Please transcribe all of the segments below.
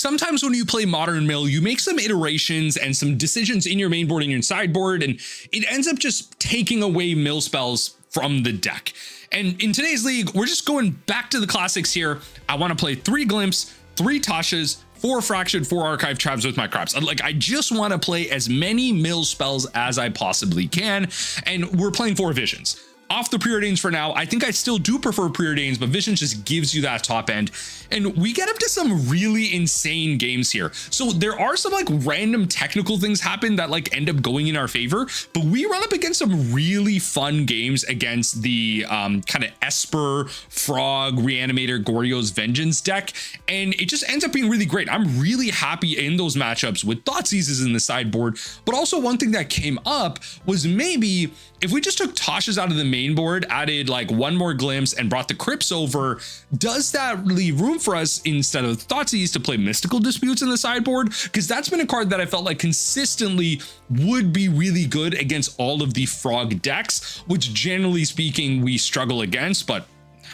sometimes when you play Modern Mill, you make some iterations and some decisions in your main board and your sideboard, and it ends up just taking away mill spells from the deck. And in today's league, we're just going back to the classics here. I want to play 3 Glimpse, 3 Tashas, 4 Fractured, 4 Archive Traps with my Crabs. Like, I just want to play as many mill spells as I possibly can. And we're playing 4 Visions. Off the preordains for now. I think I still do prefer preordains, but Visions just gives you that top end. And we get up to some really insane games here. So there are some like random technical things happen that like end up going in our favor, but we run up against some really fun games against the kind of Esper, Frog, Reanimator, Goryos, Vengeance deck. And it just ends up being really great. I'm really happy in those matchups with Thoughtseizes in the sideboard. But also one thing that came up was maybe if we just took Tashas out of the main board, added like 1 more Glimpse and brought the Crypts over, does that leave room for us instead of Thoughtseize to play Mystical Disputes in the sideboard? Because that's been a card that I felt like consistently would be really good against all of the Frog decks, which generally speaking we struggle against, but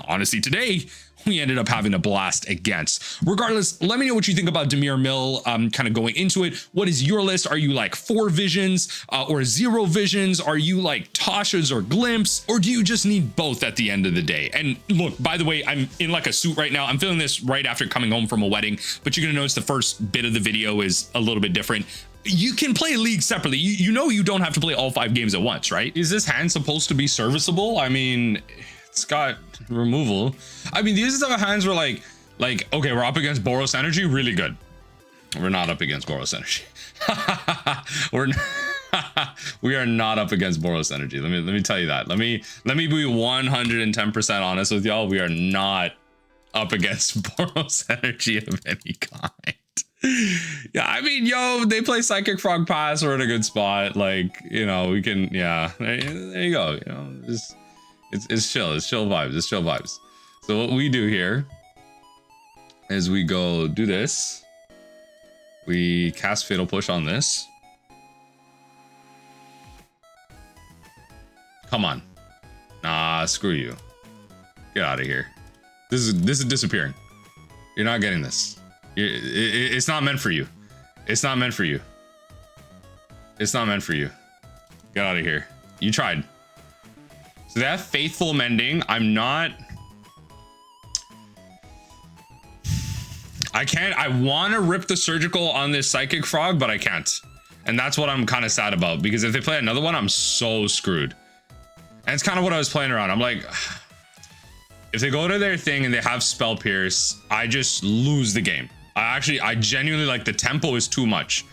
honestly today we ended up having a blast against. Regardless, let me know what you think about Dimir Mill kind of going into it. What is your list? Are you like 4 Visions or 0 Visions? Are you like Tashas or Glimpse? Or do you just need both at the end of the day? And look, by the way, I'm in like a suit right now. I'm feeling this right after coming home from a wedding, but you're gonna notice the first bit of the video is a little bit different. You can play leagues separately. You know you don't have to play all 5 games at once, right? Is this hand supposed to be serviceable? I mean, it's got removal. I mean, these are the hands where like, okay, we're up against Boros Energy, really good. We're not up against Boros Energy. We are not up against Boros Energy. Let me tell you that. Let me be 110% honest with y'all. We are not up against Boros Energy of any kind. Yeah, I mean, yo, they play Psychic Frog Pass. We're in a good spot. Like, you know, we can, yeah, there you go. You know, just it's chill. It's chill vibes. It's chill vibes. So what we do here is we go do this. We cast Fatal Push on this. Come on. Nah, screw you. Get out of here. This is disappearing. You're not getting this. It's not meant for you. It's not meant for you. It's not meant for you. Get out of here. You tried. So they have Faithful Mending. I'm not. I can't. I want to rip the Surgical on this Psychic Frog, but I can't. And that's what I'm kind of sad about, because if they play another one, I'm so screwed. And it's kind of what I was playing around. I'm like, if they go to their thing and they have Spell Pierce, I just lose the game. I genuinely, like, the tempo is too much.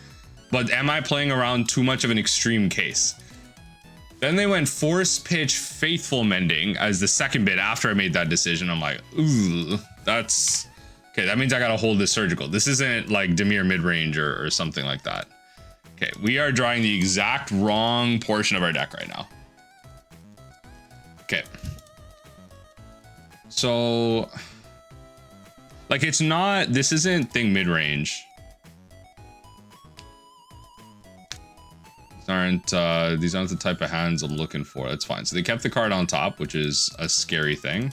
But am I playing around too much of an extreme case? Then they went Force Pitch Faithful Mending as the second bit after I made that decision. I'm like, ooh, that's okay. That means I gotta hold this Surgical. This isn't like Dimir mid-range or something like that. Okay, we are drawing the exact wrong portion of our deck right now. Okay. So, like, it's not, this isn't thing mid-range. These aren't the type of hands I'm looking for. That's fine. So they kept the card on top, which is a scary thing.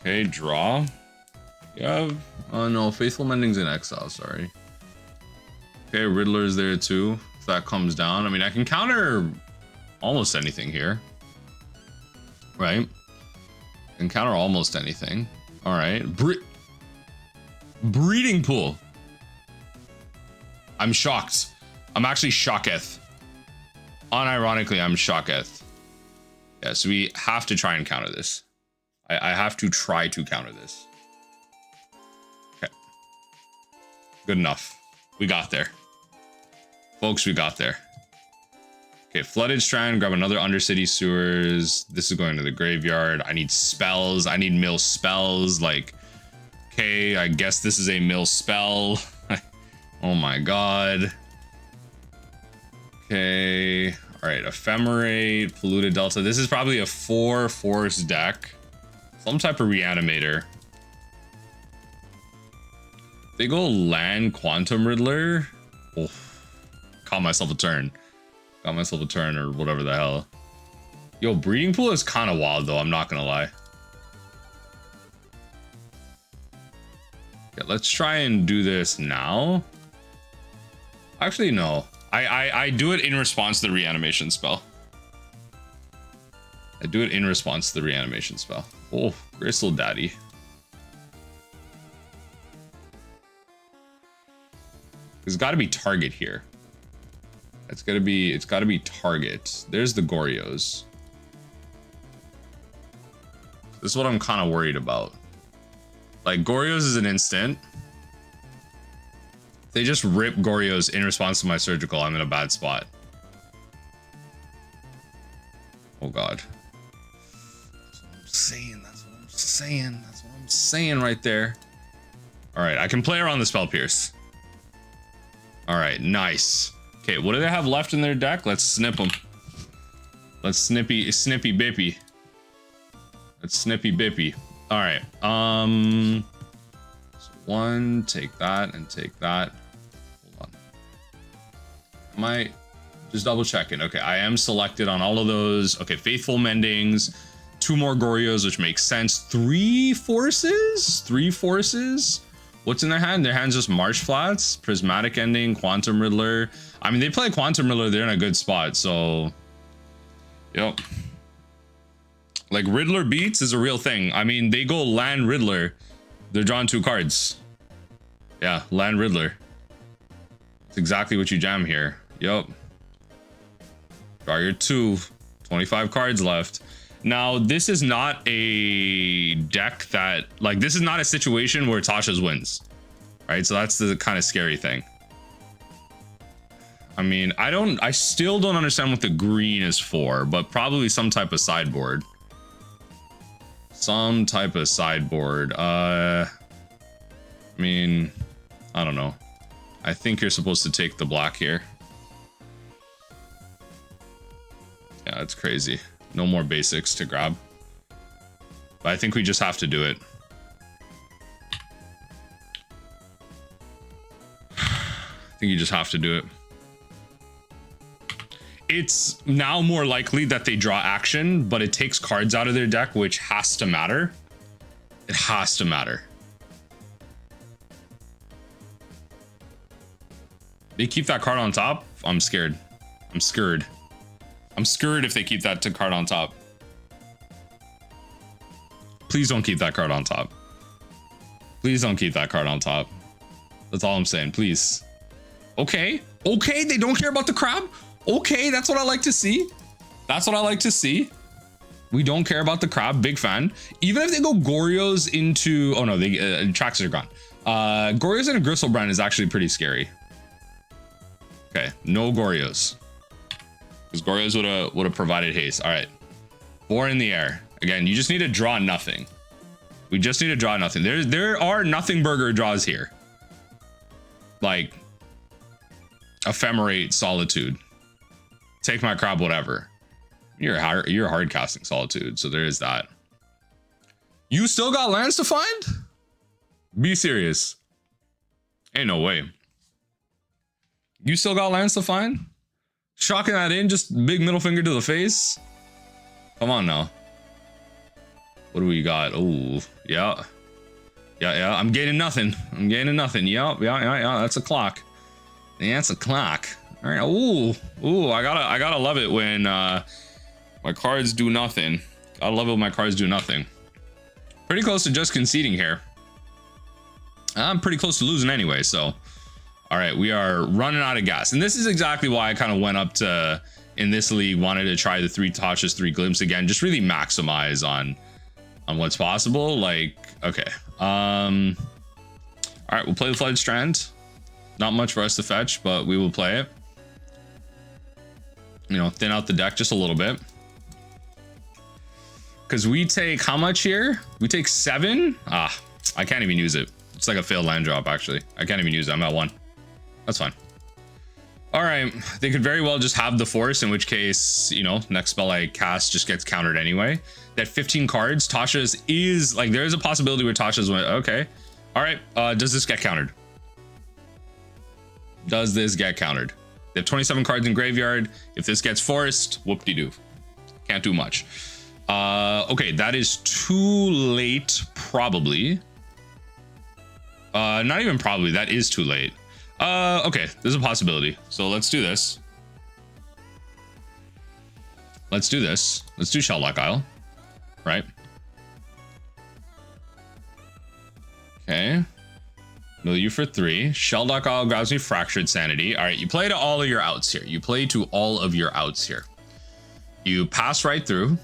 Okay, draw. Yeah. Oh no, Faithful Mending's in exile, sorry. Okay, Riddler's there too. If that comes down. I mean, I can counter almost anything here. Right? I can counter almost anything. Alright. Breeding Pool. I'm shocked. I'm actually shocketh. Unironically, I'm shocketh. Yeah, so we have to try and counter this. I have to try to counter this. Okay. Good enough. We got there. Folks, we got there. Okay, Flooded Strand, grab another Undercity Sewers. This is going to the graveyard. I need spells. I need mill spells. Like, okay, I guess this is a mill spell. Oh my god. Okay, all right, Ephemerate, Polluted Delta. This is probably a 4 force deck. Some type of Reanimator. They go land Quantum Riddler. Oh, caught myself a turn. Got myself a turn or whatever the hell. Yo, Breeding Pool is kind of wild though, I'm not gonna lie. Yeah, let's try and do this now. Actually, no. I do it in response to the reanimation spell. I do it in response to the reanimation spell. Oh, Gristle Daddy. There's got to be target here. It's got to be target. There's the Goryos. This is what I'm kind of worried about. Like, Goryos is an instant. If they just rip Goryos in response to my surgical, I'm in a bad spot. Oh god. That's what I'm saying. That's what I'm saying. That's what I'm saying right there. Alright, I can play around the Spell Pierce. Alright, nice. Okay, what do they have left in their deck? Let's snip them. Let's snippy bippy. Let's snippy bippy. Alright, so one, take that and take that. Hold on. Am I just double checking? Okay, I am selected on all of those. Okay, Faithful Mendings, 2 more Goryos, which makes sense. 3 forces? 3 forces? What's in their hand? Their hand's just Marsh Flats, Prismatic Ending, Quantum Riddler. I mean, they play Quantum Riddler, they're in a good spot, so... Yep. Like, Riddler beats is a real thing. I mean, they go land Riddler. They're drawing 2 cards. Yeah, land Riddler. That's exactly what you jam here. Yup. Draw your 2. 25 cards left. Now, this is not a deck that... Like, this is not a situation where Tashas wins. Right? So that's the kind of scary thing. I mean, I still don't understand what the green is for, but probably some type of sideboard. Some type of sideboard. I mean, I don't know. I think you're supposed to take the black here. Yeah, it's crazy. No more basics to grab. But I think we just have to do it. I think you just have to do it. It's now more likely that they draw action, but it takes cards out of their deck, which has to matter. It has to matter. They keep that card on top? I'm scared. I'm scared. I'm scared if they keep that card on top. Please don't keep that card on top. Please don't keep that card on top. That's all I'm saying, please. Okay. Okay, they don't care about the crab? Okay, that's what I like to see. That's what I like to see. We don't care about the crab. Big fan. Even if they go Goryos into... Oh, no, they tracks are gone. Goryos and a Gristlebrand is actually pretty scary. Okay, no Goryos. Because Goryos would have provided haste. All right. 4 in the air. Again, you just need to draw nothing. We just need to draw nothing. There are nothing burger draws here. Like... Ephemerate Solitude. Take my crab, whatever. You're hard casting Solitude, so there is that. You still got lands to find? Be serious. Ain't no way. You still got lands to find? Shocking that in, just big middle finger to the face. Come on now. What do we got? Oh, yeah. Yeah. I'm gaining nothing. I'm gaining nothing. Yeah. That's a clock. Yeah, that's a clock. All right. Ooh. I gotta love it when my cards do nothing. Gotta love it when my cards do nothing. Pretty close to just conceding here. I'm pretty close to losing anyway. So, all right, we are running out of gas, and this is exactly why I kind of went up to in this league. Wanted to try the 3 Tashas, 3 Glimpse again. Just really maximize on what's possible. Like, okay. All right, we'll play the Flooded Strand. Not much for us to fetch, but we will play it. You know, thin out the deck just a little bit. Because we take how much here? We take 7? Ah, I can't even use it. It's like a failed land drop, actually. I can't even use it. I'm at 1. That's fine. All right. They could very well just have the force, in which case, you know, next spell I cast just gets countered anyway. That 15 cards, Tasha's is like, there is a possibility where Tasha's went, okay. All right. Does this get countered? Does this get countered? They have 27 cards in graveyard. If this gets forced, whoop-de-doo. Can't do much. Okay, that is too late, probably. Not even probably. That is too late. Okay, there's a possibility. So let's do this. Let's do this. Let's do Shelldock Isle. Right? Okay. Mill you for 3. Shelldock Isle grabs me Fractured Sanity. All right, you play to all of your outs here. You play to all of your outs here. You pass right through.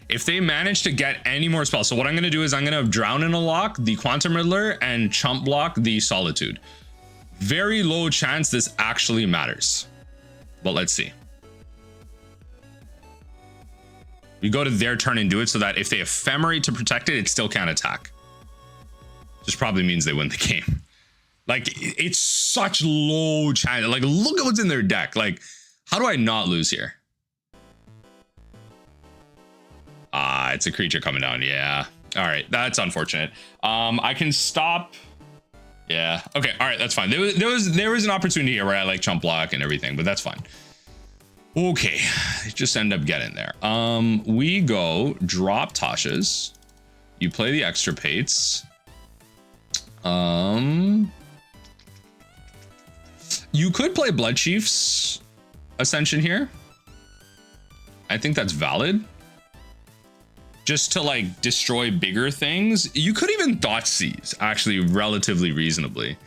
If they manage to get any more spells, so what I'm going to do is I'm going to drown in a Loch, the Quantum Riddler, and chump block the Solitude. Very low chance this actually matters, but let's see. We go to their turn and do it so that if they ephemerate to protect it, it still can't attack. Just probably means they win the game. Like, it's such low chance. Like, look at what's in their deck. Like, how do I not lose here? It's a creature coming down. Yeah. All right. That's unfortunate. I can stop. Yeah. Okay. All right. That's fine. There was an opportunity here where I like chump block and everything, but that's fine. Okay. Just end up getting there. We go drop Tashas. You play the Extirpates. You could play Bloodchief's Ascension here. I think that's valid. Just to like destroy bigger things. You could even Thoughtseize actually relatively reasonably.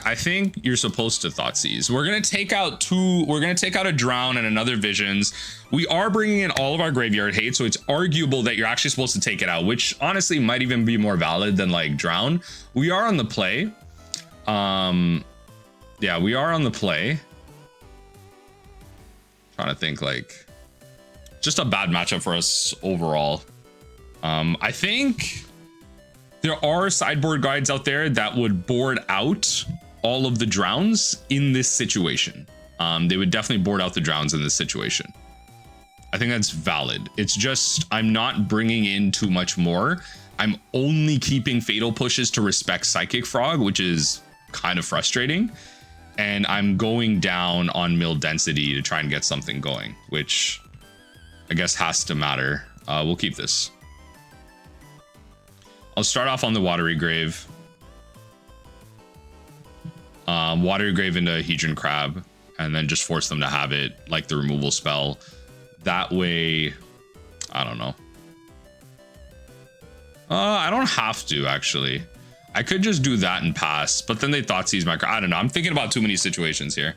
I think you're supposed to Thoughtseize. We're gonna take out a Drown and another Visions. We are bringing in all of our graveyard hate, so it's arguable that you're actually supposed to take it out, which honestly might even be more valid than like Drown. We are on the play. Yeah, we are on the play. Trying to think, like, just a bad matchup for us overall. I think there are sideboard guides out there that would board out all of the Drowns in this situation. They would definitely board out the Drowns in this situation. I think that's valid. It's just I'm not bringing in too much more. I'm only keeping Fatal Pushes to respect Psychic Frog, which is kind of frustrating. And I'm going down on mill density to try and get something going, which I guess has to matter. We'll keep this. I'll start off on the Watery Grave. Watery Grave into Hedron Crab, and then just force them to have it, like the removal spell. That way, I don't know. I don't have to, actually. I could just do that and pass, but then they Thoughtseize my card. I don't know. I'm thinking about too many situations here.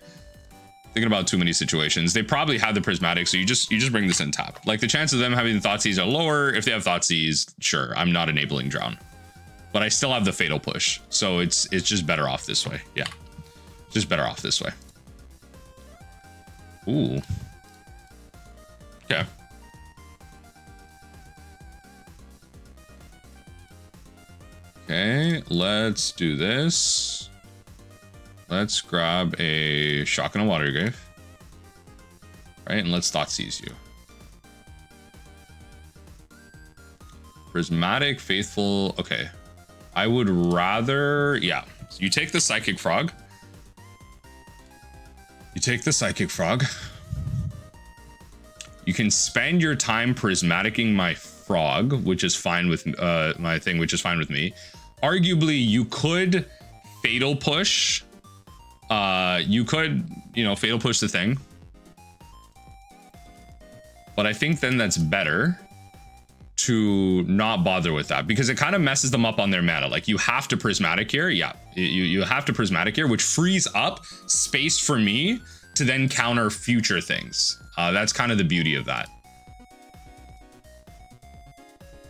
Thinking about too many situations. They probably have the Prismatic, so you just bring this in tap. Like, the chances of them having the Thoughtseize are lower. If they have Thoughtseize, sure, I'm not enabling Drown, but I still have the Fatal Push, so it's just better off this way. Yeah, just better off this way. Ooh. Okay. Okay, let's do this. Let's grab a Shock and a Watery Grave. Right, and let's Thoughtseize you. Prismatic, Faithful. Okay. I would rather, yeah. So you take the Psychic Frog. You take the Psychic Frog. You can spend your time Prismaticing my Frog, which is fine with my thing, which is fine with me. Arguably, you could Fatal Push. You could, Fatal Push the thing. But I think then that's better to not bother with that, because it kind of messes them up on their mana. Like, you have to Prismatic here. Yeah, you have to Prismatic here, which frees up space for me to then counter future things. That's kind of the beauty of that.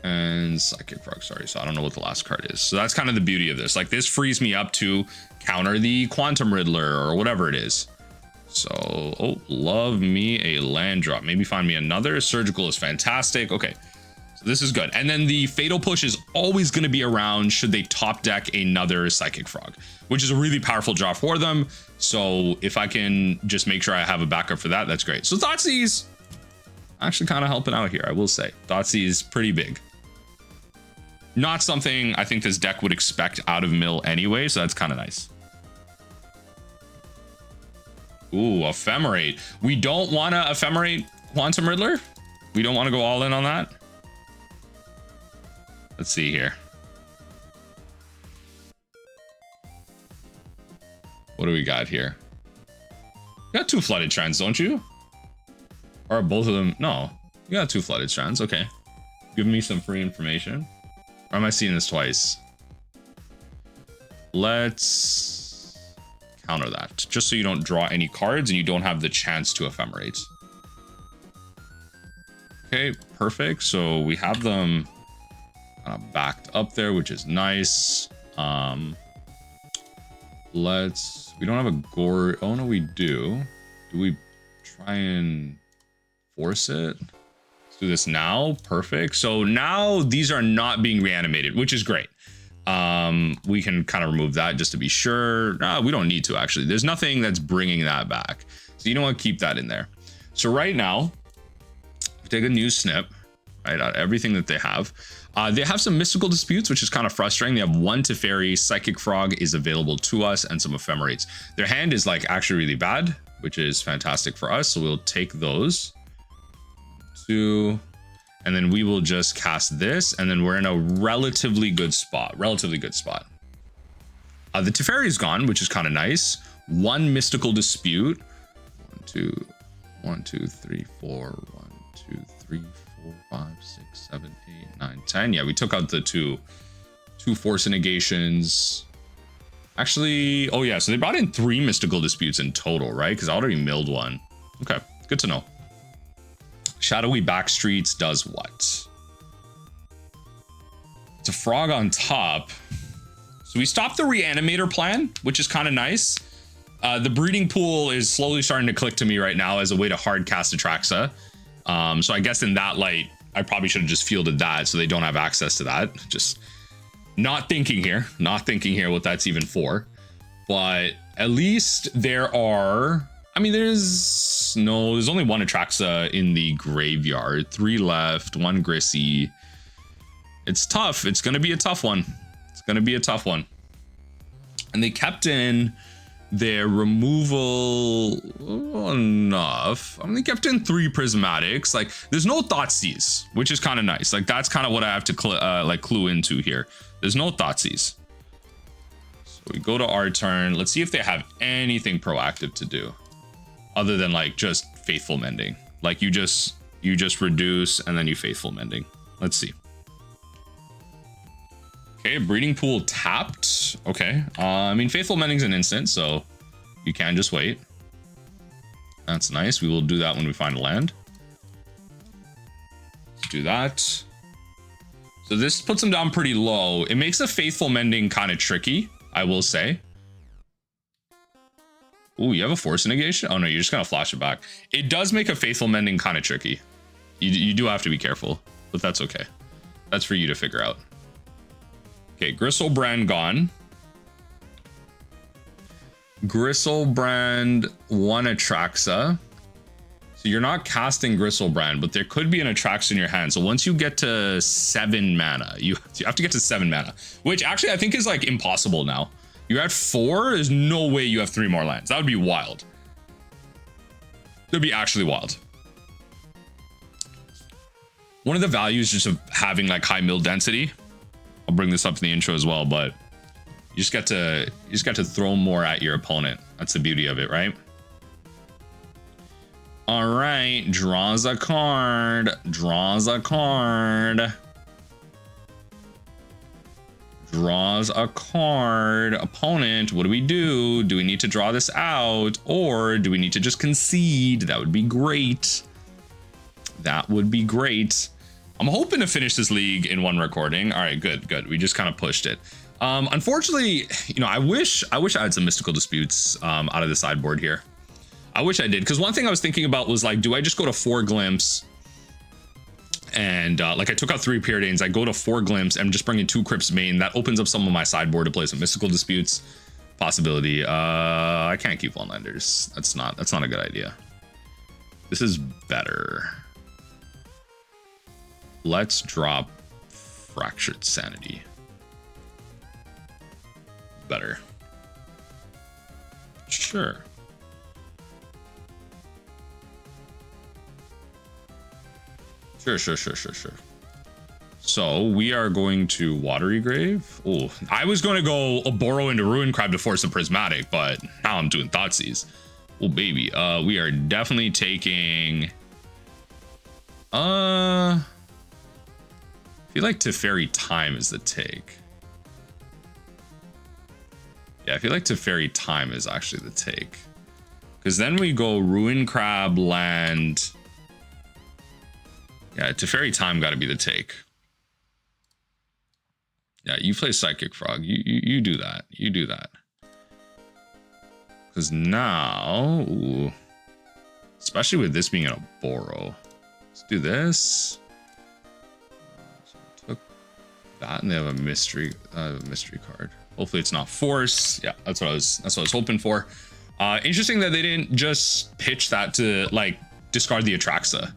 And Psychic Frog, sorry, so I don't know what the last card is. So that's kind of the beauty of this. Like, this frees me up to counter the Quantum Riddler or whatever it is. So, oh, love me a land drop. Maybe find me another. Surgical is fantastic. Okay, so this is good. And then the Fatal Push is always going to be around should they top deck another Psychic Frog, which is a really powerful draw for them. So if I can just make sure I have a backup for that, that's great. So Thoughtseize actually kind of helping out here, I will say. Thoughtseize pretty big. Not something I think this deck would expect out of mill anyway, so that's kind of nice. Ooh, Ephemerate. We don't want to Ephemerate Quantum Riddler. We don't want to go all in on that. Let's see here. What do we got here? You got 2 Flooded Strands, don't you? Or are both of them? No, you got 2 Flooded Strands. Okay. Give me some free information. Or am I seeing this twice? Let's counter that. Just so you don't draw any cards and you don't have the chance to ephemerate. Okay, perfect. So we have them kind of backed up there, which is nice. We don't have a gore. Oh no, we do. Do we try and force it? Let's do this now. Perfect. So now these are not being reanimated, which is great. We can kind of remove that just to be sure. We don't need to, actually. There's nothing that's bringing that back. So you know what? Keep that in there. So right now, take a new snip, right, out of everything that they have. They have some mystical disputes, which is kind of frustrating. They have 1 Teferi, Psychic Frog is available to us, and some ephemerates. Their hand is like actually really bad, which is fantastic for us. So we'll take those 2, and then we will just cast this, and then we're in a relatively good spot. The Teferi is gone, which is kind of nice. 1 mystical dispute. 1, 2, 3, 4. 1, 2, 3, 4, 5, 6, 7, 8, 9, 10. Yeah, we took out the two force negations. Actually, oh yeah, so they brought in 3 mystical disputes in total, right? Because I already milled 1. Okay, good to know. Shadowy Backstreets does what? It's a frog on top. So we stopped the Reanimator plan, which is kind of nice. The Breeding Pool is slowly starting to click to me right now as a way to hard cast Atraxa. So I guess in that light, I probably should have just fielded that so they don't have access to that. Just not thinking here what that's even for. But at least there are, I mean, there's only 1 Atraxa in the graveyard, 3 left, 1 Grissy. It's tough. It's going to be a tough one. And they kept in their removal enough. I mean, they kept in 3 prismatics. Like, there's no Thoughtseize, which is kind of nice. Like, that's kind of what I have to clue into here. There's no Thoughtseize. So we go to our turn. Let's see if they have anything proactive to do other than like just Faithful Mending. Like you just reduce and then you Faithful Mending. Let's see. Okay, Breeding Pool tapped. Okay. I mean, Faithful Mending's an instant, so you can just wait. That's nice. We will do that when we find a land. Let's do that. So this puts them down pretty low. It makes a Faithful Mending kind of tricky, I will say. Ooh, you have a Force Negation? Oh no, you're just gonna flash it back. It does make a Faithful Mending kind of tricky. You do have to be careful, but that's okay. That's for you to figure out. Okay, Gristlebrand gone. Gristlebrand 1 Atraxa. So you're not casting Gristlebrand, but there could be an Atraxa in your hand. So once you get to 7 mana, you have to get to 7 mana, which actually I think is like impossible now. You're at 4. There's no way you have 3 more lands. That would be wild. That'd be actually wild. One of the values just of having like high mill density, I'll bring this up in the intro as well, but you just got to throw more at your opponent. That's the beauty of it, right? All right, draws a card. Draws a card. Draws a card. Opponent, what do we do? Do we need to draw this out, or do we need to just concede? That would be great. That would be great. I'm hoping to finish this league in 1 recording. All right, good. We just kind of pushed it. Unfortunately, you know, I wish I had some mystical disputes out of the sideboard here. I wish I did, because one thing I was thinking about was like, do I just go to 4 Glimpse and like I took out 3 Preordains, I go to 4 Glimpse and just bring in 2 Crypts main. That opens up some of my sideboard to play some mystical disputes. Possibility. I can't keep 1-landers. That's not a good idea. This is better. Let's drop Fractured Sanity. Better. Sure. Sure. So we are going to Watery Grave. Oh, I was going to go Oboro into Ruin Crab to force a Prismatic, but now I'm doing Thoughtseize. Oh baby, we are definitely taking. I feel like Teferi Time is the take. Yeah, I feel like Teferi Time is actually the take. Because then we go Ruin Crab, land. Yeah, Teferi Time got to be the take. Yeah, you play Psychic Frog. You do that. You do that. Because now, ooh, especially with this being an Oboro, let's do this. So took that, and they have a mystery card. Hopefully, it's not Force. Yeah, that's what I was hoping for. Interesting that they didn't just pitch that to like discard the Atraxa,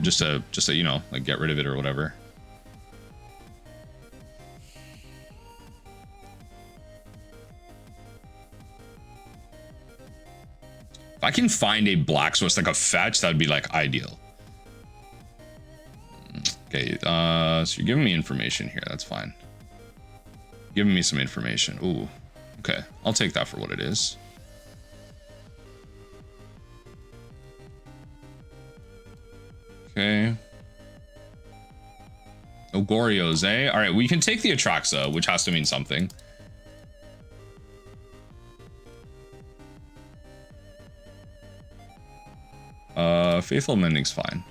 just to you know, like get rid of it or whatever. If I can find a black source like a fetch, that'd be like ideal. Okay, so you're giving me information here. That's fine. Giving me some information. Ooh, okay, I'll take that for what it is. Okay. Oh, Goryos, eh? All right, we can take the Atraxa, which has to mean something. Faithful Mending's fine.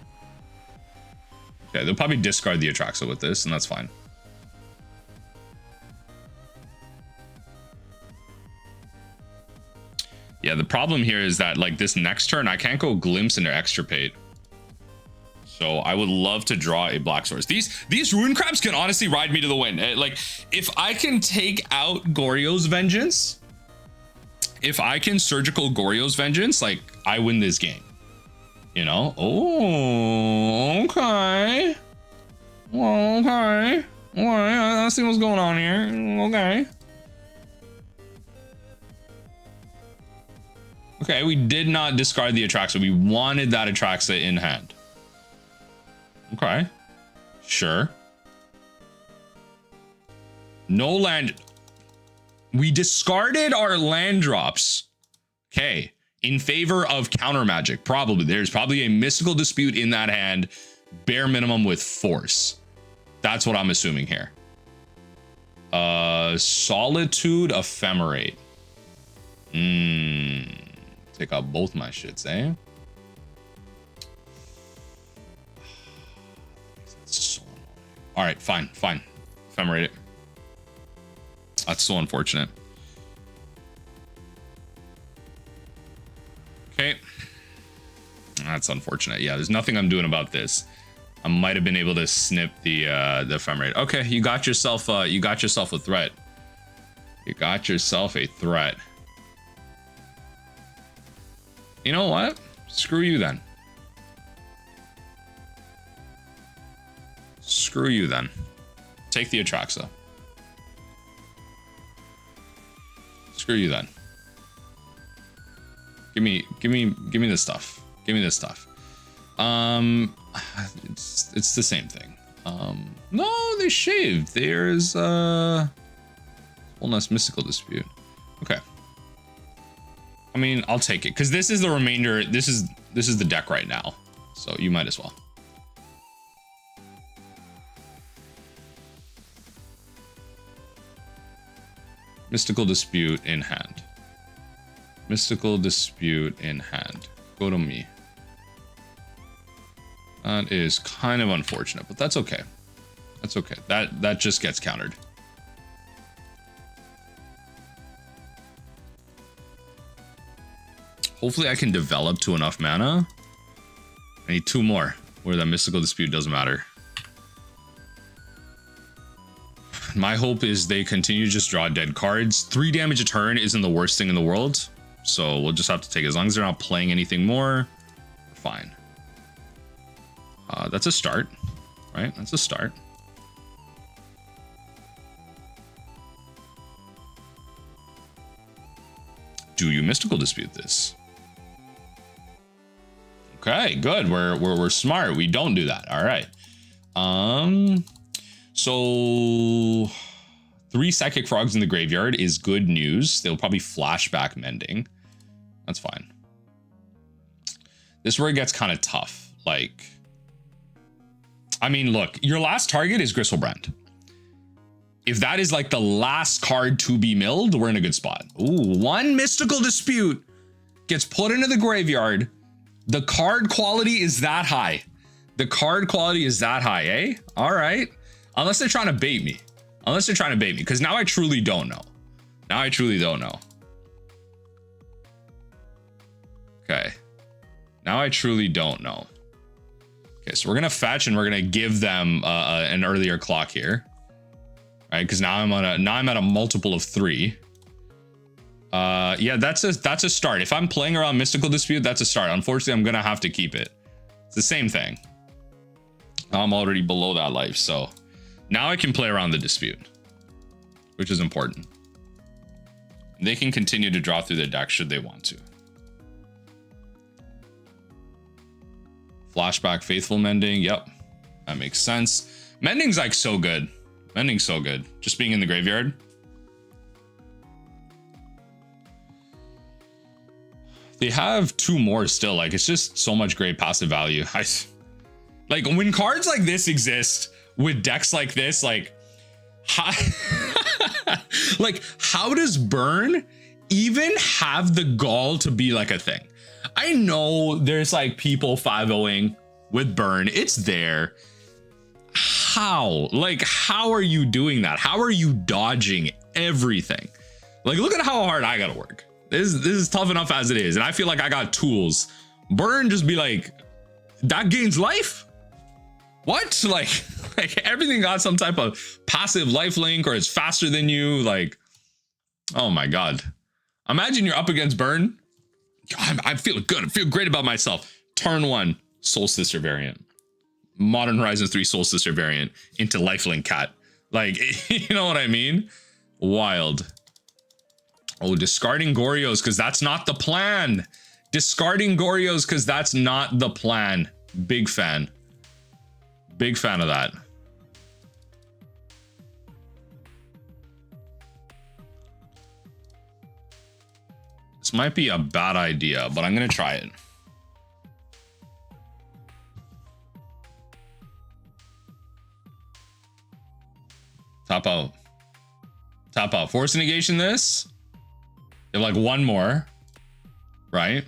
Okay, they'll probably discard the Atraxa with this, and that's fine. Yeah, the problem here is that like this next turn, I can't go Glimpse into Extirpate. So I would love to draw a black source. These Ruin Crabs can honestly ride me to the win. Like if I can take out Goryos Vengeance, if I can surgical Goryos Vengeance, like I win this game. You know? Oh, okay. Well, okay. All right, let's see what's going on here. Okay. Okay, we did not discard the Atraxa. We wanted that Atraxa in hand. Okay. Sure. No land. We discarded our land drops. Okay. In favor of counter magic. Probably. There's probably a mystical dispute in that hand. Bare minimum with force. That's what I'm assuming here. Solitude Ephemerate. Take out both my shits, eh? So all right, fine. Ephemerate it. That's so unfortunate. Okay. That's unfortunate. Yeah, there's nothing I'm doing about this. I might have been able to snip the ephemerate. Okay, you got yourself a threat. You got yourself a threat. You know what? Screw you then. Screw you then. Take the Atraxa. Screw you then. Give me this stuff. Give me this stuff. It's the same thing. No, they shaved. There's Wellness Mystical Dispute. Okay. I mean, I'll take it because this is the remainder. This is the deck right now, so you might as well. Mystical Dispute in hand. Mystical Dispute in hand. Go to me. That is kind of unfortunate, but that's okay. That's okay. That just gets countered. Hopefully I can develop to enough mana. I need 2 more where that Mystical Dispute doesn't matter. My hope is they continue to just draw dead cards. 3 damage a turn isn't the worst thing in the world. So we'll just have to take it. As long as they're not playing anything more, we're fine. That's a start, right? That's a start. Do you Mystical Dispute this? Okay, good. We're smart. We don't do that. All right. So 3 Psychic Frogs in the graveyard is good news. They'll probably flashback Mending. That's fine. This is where it gets kind of tough. Like, I mean, look, your last target is Gristlebrand. If that is like the last card to be milled, we're in a good spot. Ooh, 1 Mystical Dispute gets put into the graveyard. The card quality is that high. The card quality is that high, eh? All right. Unless they're trying to bait me. Unless they're trying to bait me. Because now I truly don't know. Now I truly don't know. Okay. Now I truly don't know. Okay, so we're going to fetch and we're going to give them an earlier clock here. All right, because now I'm at a multiple of 3. Yeah, that's a start. If I'm playing around Mystical Dispute, that's a start. Unfortunately, I'm gonna have to keep it. It's the same thing. I'm already below that life, so now I can play around the dispute, which is important. They can continue to draw through their deck should they want to. Flashback Faithful Mending. Yep, that makes sense. Mending's like so good. Mending's so good. Just being in the graveyard. They have 2 more still. Like, it's just so much great passive value. Like, when cards like this exist with decks like this, like, how does burn even have the gall to be like a thing? I know there's like people 5-0ing with burn. It's there. How? Like, how are you doing that? How are you dodging everything? Like, look at how hard I gotta work. This is tough enough as it is, and I feel like I got tools. Burn just be like, that gains life? What? Like everything got some type of passive lifelink, or it's faster than you. Like, oh my god. Imagine you're up against burn. I feel good. I feel great about myself. Turn 1, Soul Sister variant. Modern Horizons 3 Soul Sister variant into lifelink cat. Like, you know what I mean? Wild. Oh, discarding Goryos because that's not the plan. Discarding Goryos because that's not the plan. Big fan. Big fan of that. This might be a bad idea, but I'm going to try it. Top out. Top out. Force negation this. You have like 1 more, right?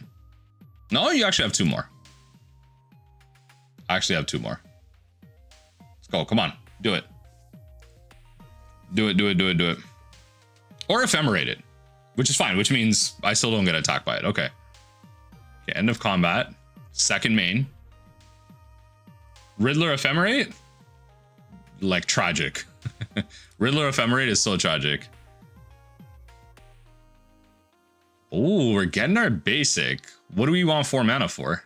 No, you actually have 2 more. I actually have 2 more. Let's go. Come on. Do it. Do it, do it, do it, do it. Or ephemerate it, which is fine, which means I still don't get attacked by it. Okay. Okay, end of combat. Second main. Riddler ephemerate? Like, tragic. Riddler ephemerate is so tragic. Oh, we're getting our basic. What do we want 4 mana for?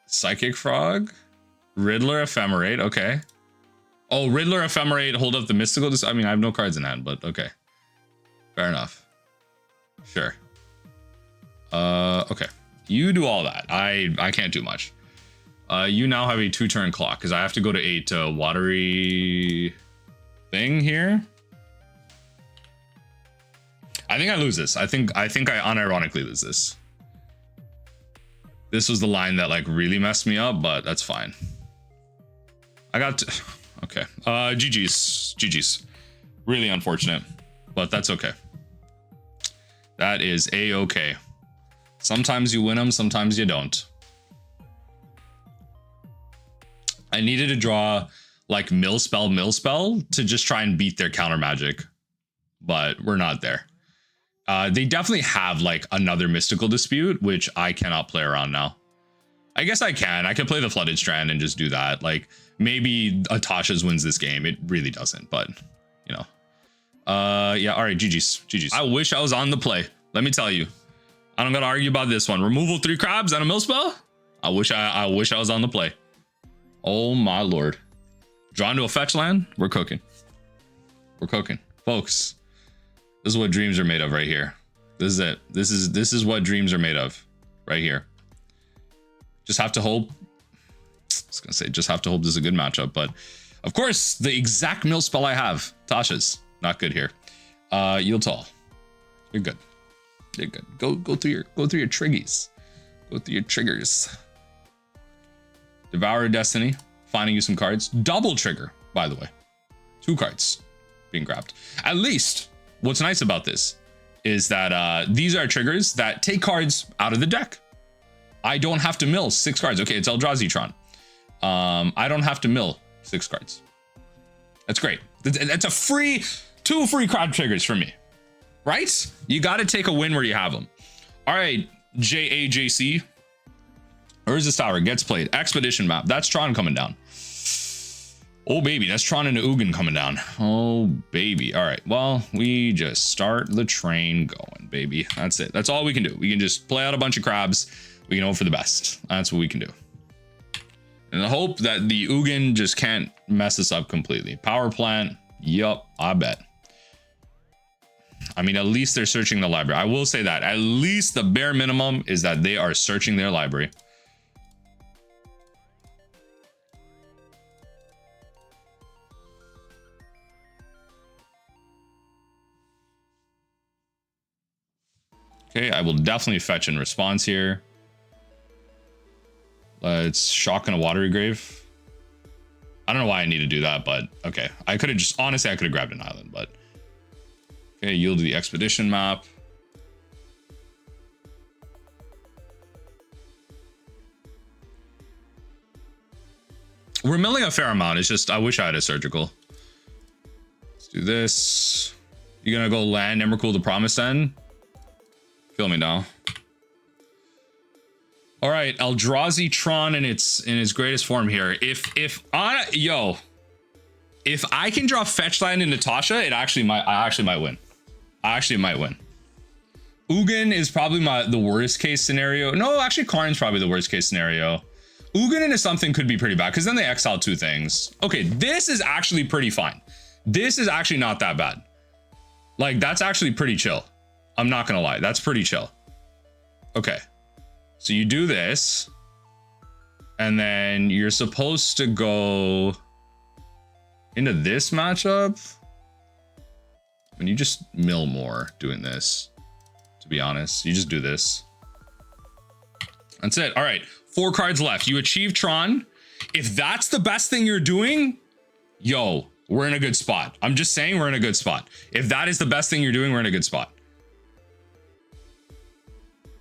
Psychic Frog? Riddler Ephemerate, okay. Oh, Riddler Ephemerate, hold up the Mystical. I mean, I have no cards in hand, but okay. Fair enough. Sure. Okay. You do all that. I can't do much. You now have a 2-turn clock, because I have to go to 8 to Watery thing here. I think I lose this. I think I unironically lose this. This was the line that like really messed me up, but that's fine. I got to, okay. GG's. Really unfortunate, but that's okay. That is a-okay. Sometimes you win them, sometimes you don't. I needed to draw like mill spell to just try and beat their counter magic, but we're not there. They definitely have like another Mystical Dispute, which I cannot play around now. I guess I can play the Flooded Strand and just do that. Like maybe a Tashas wins this game. It really doesn't, but you know. Yeah, all right, GG's. I wish I was on the play. Let me tell you. I don't gotta argue about this one. Removal 3 crabs and a mill spell? I wish I was on the play. Oh my lord. Drawn to a fetch land? We're cooking. We're cooking. Folks, this is what dreams are made of right here. This is it. This is what dreams are made of right here. Just have to hope. I was gonna say just have to hope this is a good matchup, but of course the exact mill spell I have, Tasha's not good here. Yield tall. You're good. You're good. Go through your triggies. Go through your triggers. Devour Destiny, finding you some cards. Double trigger, by the way. 2 cards being grabbed. At least, what's nice about this is that these are triggers that take cards out of the deck. I don't have to mill 6 cards. Okay, it's Eldrazi Tron. I don't have to mill 6 cards. That's great. That's a free, 2 free crowd triggers for me. Right? You got to take a win where you have them. All right, JAJC. Urza's Tower gets played. Expedition map. That's Tron coming down. Oh, baby. That's Tron and Ugin coming down. Oh, baby. All right. Well, we just start the train going, baby. That's it. That's all we can do. We can just play out a bunch of crabs. We can hope for the best. That's what we can do. And I hope that the Ugin just can't mess us up completely. Power plant. Yup, I bet. I mean, at least they're searching the library. I will say that. At least the bare minimum is that they are searching their library. Okay, I will definitely fetch in response here. Let's shock in a Watery Grave. I don't know why I need to do that, but okay. I could have just, honestly, I could have grabbed an island, but. Okay, yield to the expedition map. We're milling a fair amount. It's just, I wish I had a surgical. Let's do this. You're gonna go land Emrakul the Promised End? Kill me now. All right, Eldrazi Tron in its greatest form here. If I can draw fetch land into Tasha, I actually might win. I actually might win. Ugin is probably the worst case scenario. No, actually Karn's probably the worst case scenario. Ugin into something could be pretty bad because then they exile 2 things. Okay, this is actually pretty fine. This is actually not that bad. Like, that's actually pretty chill. I'm not gonna lie, that's pretty chill. Okay, so you do this, and then you're supposed to go into this matchup. And you just mill more doing this, to be honest. You just do this. That's it. All right, 4 cards left. You achieve Tron. If that's the best thing you're doing, yo, we're in a good spot. I'm just saying we're in a good spot. If that is the best thing you're doing, we're in a good spot.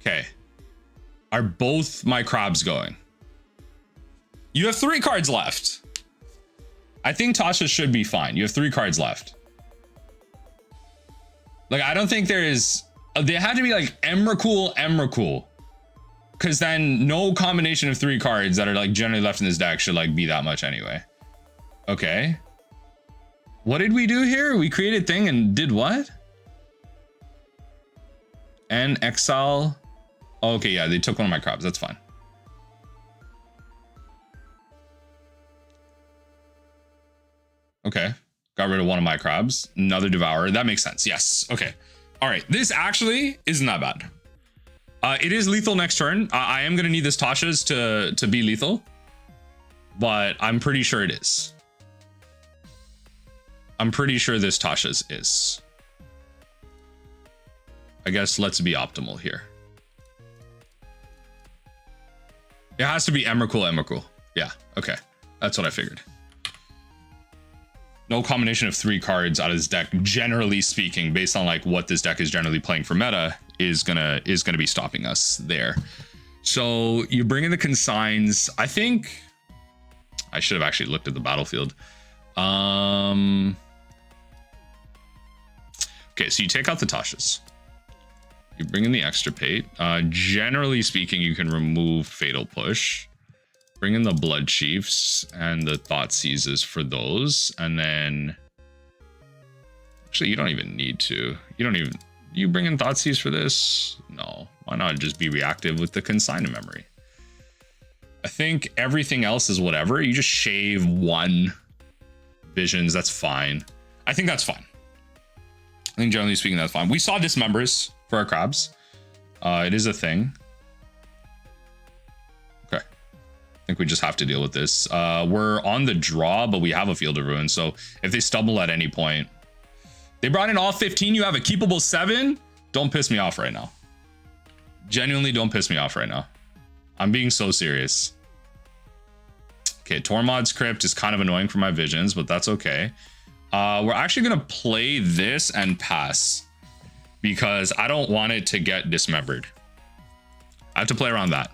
Okay. Are both my crabs going? You have 3 cards left. I think Tasha should be fine. You have 3 cards left. Like, I don't think there is... They had to be like Emrakul. Because then no combination of 3 cards that are like generally left in this deck should like be that much anyway. Okay. What did we do here? We created thing and did what? And exile... Okay, yeah, they took one of my crabs. That's fine. Okay. Got rid of one of my crabs. Another devourer. That makes sense. Yes. Okay. All right. This actually isn't that bad. It is lethal next turn. I am going to need this Tasha's to be lethal. But I'm pretty sure it is. I'm pretty sure this Tasha's is. I guess let's be optimal here. It has to be Emrakul. Yeah, okay. That's what I figured. No combination of 3 cards out of this deck, generally speaking, based on like what this deck is generally playing for meta, is gonna be stopping us there. So you bring in the consigns. I think I should have actually looked at the battlefield. Okay, so you take out the Tashas. You bring in the Extirpate. Generally speaking, you can remove Fatal Push. Bring in the Bloodchiefs and the Thoughtseizes for those. And then... Actually, you don't even need to. You bring in Thoughtseize for this? No. Why not just be reactive with the Consign memory? I think everything else is whatever. You just shave 1 Visions. That's fine. I think that's fine. I think generally speaking, that's fine. We saw Dismembers. for our crabs. It is a thing. Okay. I think we just have to deal with this. We're on the draw, but we have a Field of Ruin. So if they stumble at any point, they brought in all 15. You have a keepable 7. Don't piss me off right now. Genuinely don't piss me off right now. I'm being so serious. Okay, Tormod's Crypt is kind of annoying for my visions, but that's okay. We're actually going to play this and pass because I don't want it to get dismembered. I have to play around that.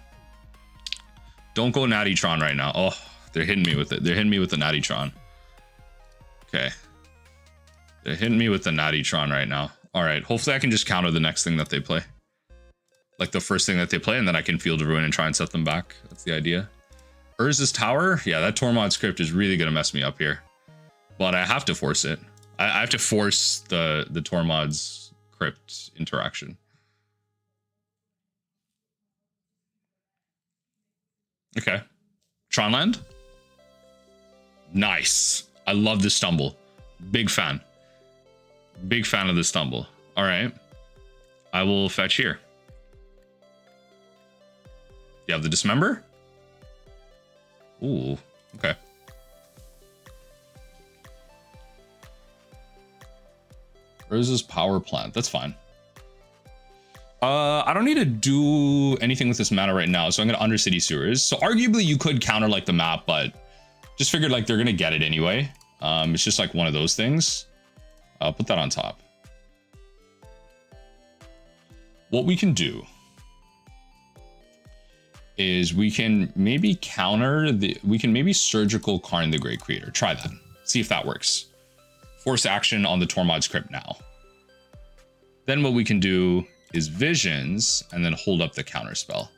Don't go Natty Tron right now. Oh, they're hitting me with it. They're hitting me with the Natty Tron. Okay. They're hitting me with the Natty Tron right now. All right, hopefully I can just counter the next thing that they play. Like the first thing that they play, and then I can Field of Ruin and try and set them back. That's the idea. Urza's Tower? Yeah, that Tormod's Crypt is really going to mess me up here. But I have to force it. I have to force the Tormod's Crypt interaction. Okay. Tronland? Nice. I love this stumble. Big fan. Big fan of the stumble. All right. I will fetch here. You have the Dismember? Ooh, okay. Urza's Power Plant. That's fine. I don't need to do anything with this mana right now, so I'm going to Undercity Sewers. So arguably you could counter like the map, but just figured like they're going to get it anyway. It's just like one of those things. I'll put that on top. What we can do is we can maybe counter the, we can maybe Surgical Karn the Great Creator. Try that. See if that works. Force action on the Tormod's Crypt now. Then what we can do is Visions and then hold up the counter spell.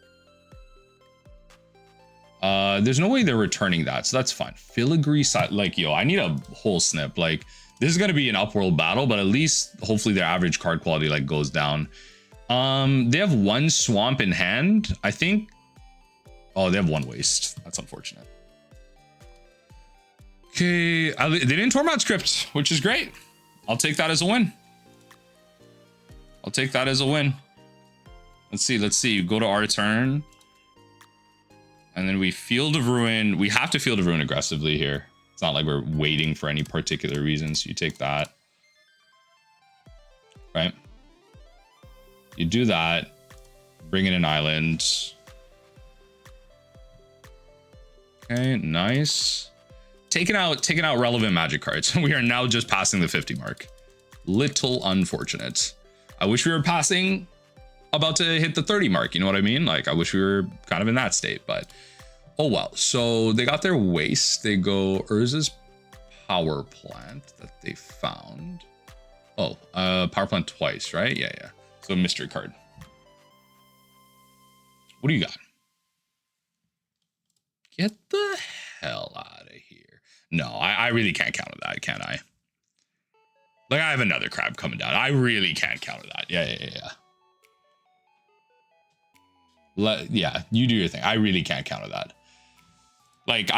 There's no way they're returning that, so that's fine. Filigree side, like, yo, I need a whole snip. Like, this is gonna be an upworld battle, but at least hopefully their average card quality like goes down. They have 1 swamp in hand, I think. Oh, they have 1 waste. That's unfortunate. Okay, they didn't Tormod's Crypt, which is great. I'll take that as a win. I'll take that as a win. Let's see. Go to our turn. And then we Field of Ruin. We have to Field of Ruin aggressively here. It's not like we're waiting for any particular reason. So you take that. Right? You do that. Bring in an island. Okay, nice. Taking out relevant Magic cards. We are now just passing the 50 mark. Little unfortunate. I wish we were passing, about to hit the 30 mark. You know what I mean? Like, I wish we were kind of in that state, but oh well. So they got their waste. They go Urza's Power Plant that they found. Oh, Power Plant twice, right? Yeah. So mystery card. What do you got? Get the hell out of here. No, I really can't counter that, can I? Like, I have another crab coming down. I really can't counter that. Yeah, you do your thing. I really can't counter that. Like,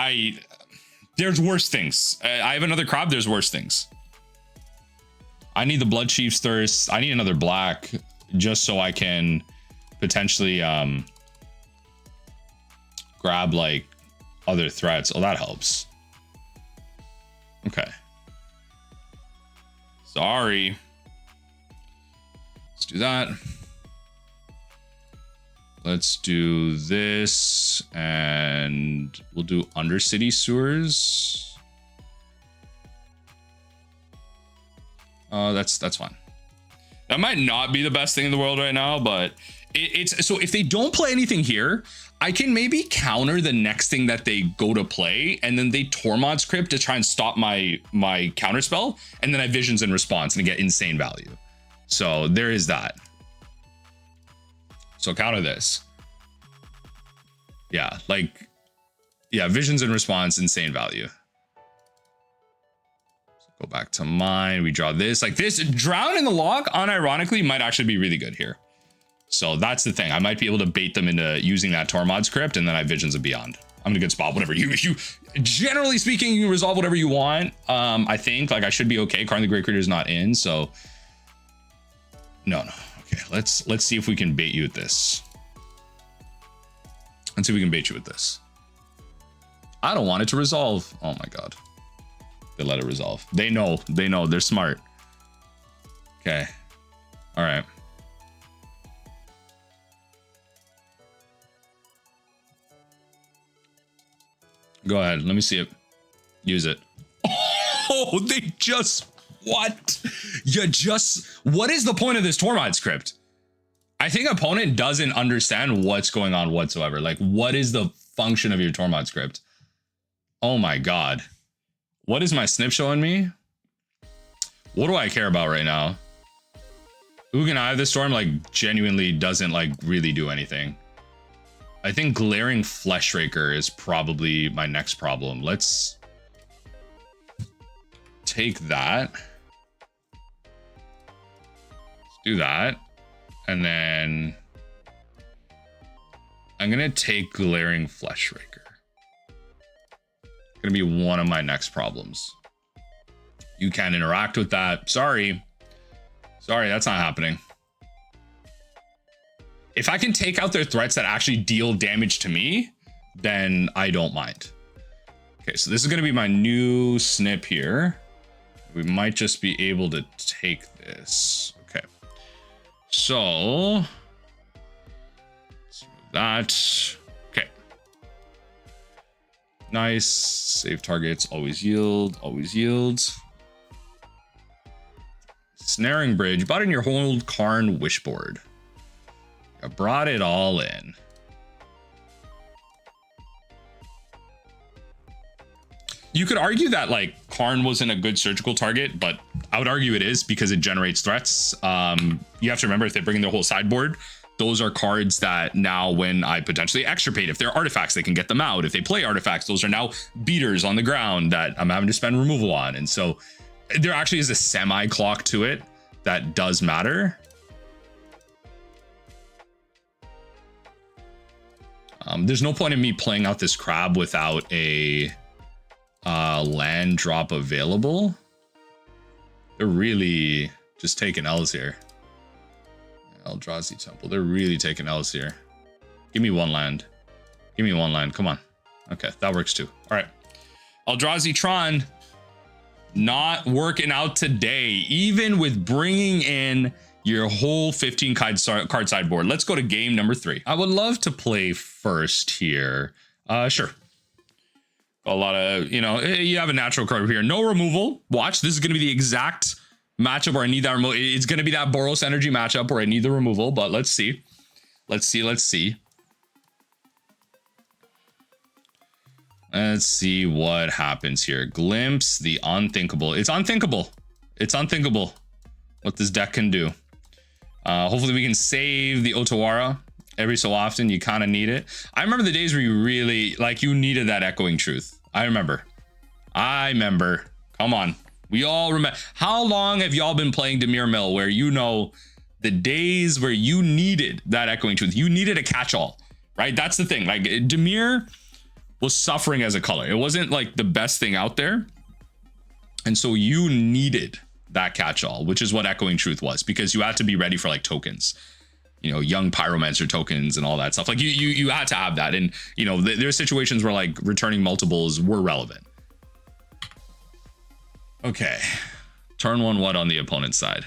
there's worse things. I have another crab. There's worse things. I need the Bloodchief's Thirst. I need another black just so I can potentially grab like other threats. Oh, that helps. Okay. Sorry. Let's do that. Let's do this, and we'll do Undercity Sewers. That's fine. That might not be the best thing in the world right now, but it's so if they don't play anything here, I can maybe counter the next thing that they go to play, and then they Tormod's Crypt to try and stop my counter spell, and then I Visions in response and get insane value. So there is that. So counter this. Yeah, like, yeah, Visions in response, insane value. So go back to mine. We draw this. Like, this Drown in the Loch, unironically, might actually be really good here. So that's the thing. I might be able to bait them into using that Tormod's Crypt, and then I Visions of Beyond. I'm in a good spot. Whatever you generally speaking, you resolve whatever you want. I think like I should be okay. Karn the Great Creator is not in, so no. Okay, Okay, let's see if we can bait you with this. Let's see if we can bait you with this. I don't want it to resolve. Oh my god. They let it resolve. They know. They're smart. Okay. All right. Go ahead. Let me see it. Use it. Oh, they just... What? What is the point of this Tormod's Crypt? I think opponent doesn't understand what's going on whatsoever. Like, what is the function of your Tormod's Crypt? Oh my god. What is my snip showing me? What do I care about right now? Ugin Eye of the Storm, like, genuinely doesn't, like, really do anything. I think Glaring Fleshraker is probably my next problem. Let's take that. Let's do that. And then I'm going to take Glaring Fleshraker. Going to be one of my next problems. You can't interact with that. Sorry, that's not happening. If I can take out their threats that actually deal damage to me, then I don't mind. Okay, so this is going to be my new snip here. We might just be able to take this. Okay. So let's move that. Okay. Nice. Save targets. Always yield. Always yields. Snaring Bridge. Brought in your whole Karn Wishboard. I brought it all in. You could argue that like Karn wasn't a good surgical target, but I would argue it is because it generates threats. You have to remember if they bring in their whole sideboard, those are cards that now when I potentially extirpate, if they're artifacts, they can get them out. If they play artifacts, those are now beaters on the ground that I'm having to spend removal on. And so there actually is a semi-clock to it that does matter. There's no point in me playing out this crab without a land drop available. They're really just taking L's here. Eldrazi Temple. They're really taking L's here. Give me one land. Give me one land. Come on. Okay, that works too. All right. Eldrazi Tron not working out today, even with bringing in your whole 15 card sideboard. Let's go to game number 3. I would love to play first here. Sure. A lot of, you know, you have a natural card here. No removal. Watch, this is going to be the exact matchup where I need that removal. It's going to be that Boros energy matchup where I need the removal, but let's see. Let's see. Let's see what happens here. Glimpse the Unthinkable. It's unthinkable. It's unthinkable what this deck can do. Hopefully we can save the Otawara. Every so often, you kind of need it. I remember the days where you really, like, you needed that Echoing Truth. I remember. Come on. We all remember. How long have y'all been playing Dimir Mill where you know the days where you needed that Echoing Truth? You needed a catch-all, right? That's the thing. Like, Dimir was suffering as a color. It wasn't, like, the best thing out there. And so you needed that catch-all, which is what Echoing Truth was, because you had to be ready for, like, tokens. You know, young pyromancer tokens and all that stuff. Like you had to have that. And, you know, there's situations where like returning multiples were relevant. Okay. Turn 1 what on the opponent's side?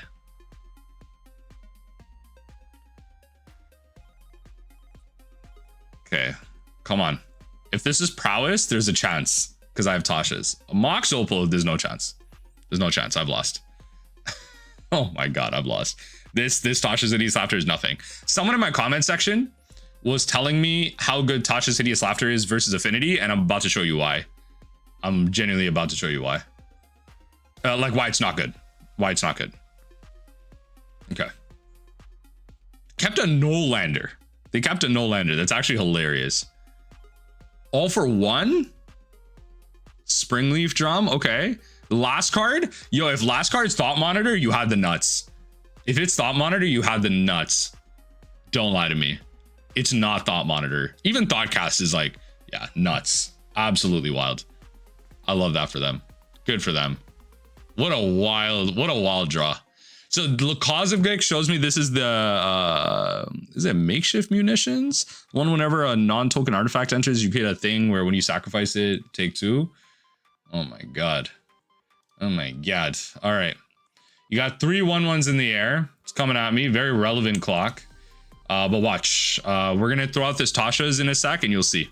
Okay. Come on. If this is prowess, there's a chance because I have Tashas. Mox Opal, there's no chance. There's no chance. I've lost. Oh my God, I've lost. This Tasha's Hideous Laughter is nothing. Someone in my comment section was telling me how good Tasha's Hideous Laughter is versus Affinity, and I'm about to show you why. I'm genuinely about to show you why. Like why it's not good. Why it's not good. Okay. Kept a no-lander. They kept a no-lander. That's actually hilarious. All for 1? Springleaf Drum. Okay. Last card. Yo, if last card's Thought Monitor, you had the nuts. If it's Thought Monitor, you had the nuts. Don't lie to me. It's not Thought Monitor. Even Thoughtcast is like, yeah, nuts. Absolutely wild. I love that for them. Good for them. What a wild draw. So the cause of Gick shows me this is the is it makeshift munitions? One whenever a non-token artifact enters, you get a thing where when you sacrifice it, take 2. Oh my god. Oh my god. All right. You got 3 1/1s in the air. It's coming at me. Very relevant clock. But watch. We're gonna throw out this Tashas in a sec and you'll see.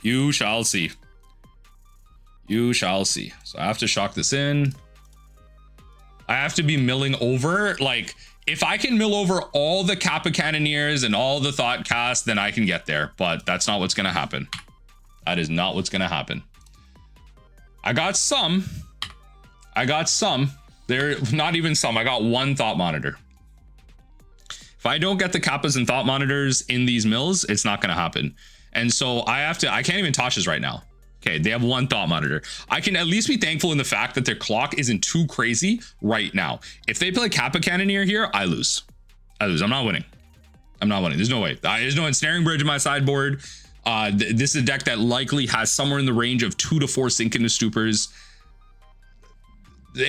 You shall see. You shall see. So I have to shock this in. I have to be milling over. Like, if I can mill over all the Kappa Cannoneers and all the Thought Cast, then I can get there. But that's not what's going to happen. That is not what's going to happen. I got some. I got some. There, not even some. I got 1 Thought Monitor. If I don't get the Kappas and Thought Monitors in these mills, it's not going to happen. And so I can't even Tasha's right now. Okay, they have 1 Thought Monitor. I can at least be thankful in the fact that their clock isn't too crazy right now. If they play Kappa Cannoneer here, I lose. I lose. I'm not winning. I'm not winning. There's no way. There's no Ensnaring Bridge in my sideboard. This is a deck that likely has somewhere in the range of 2 to 4 Sink into Stupors.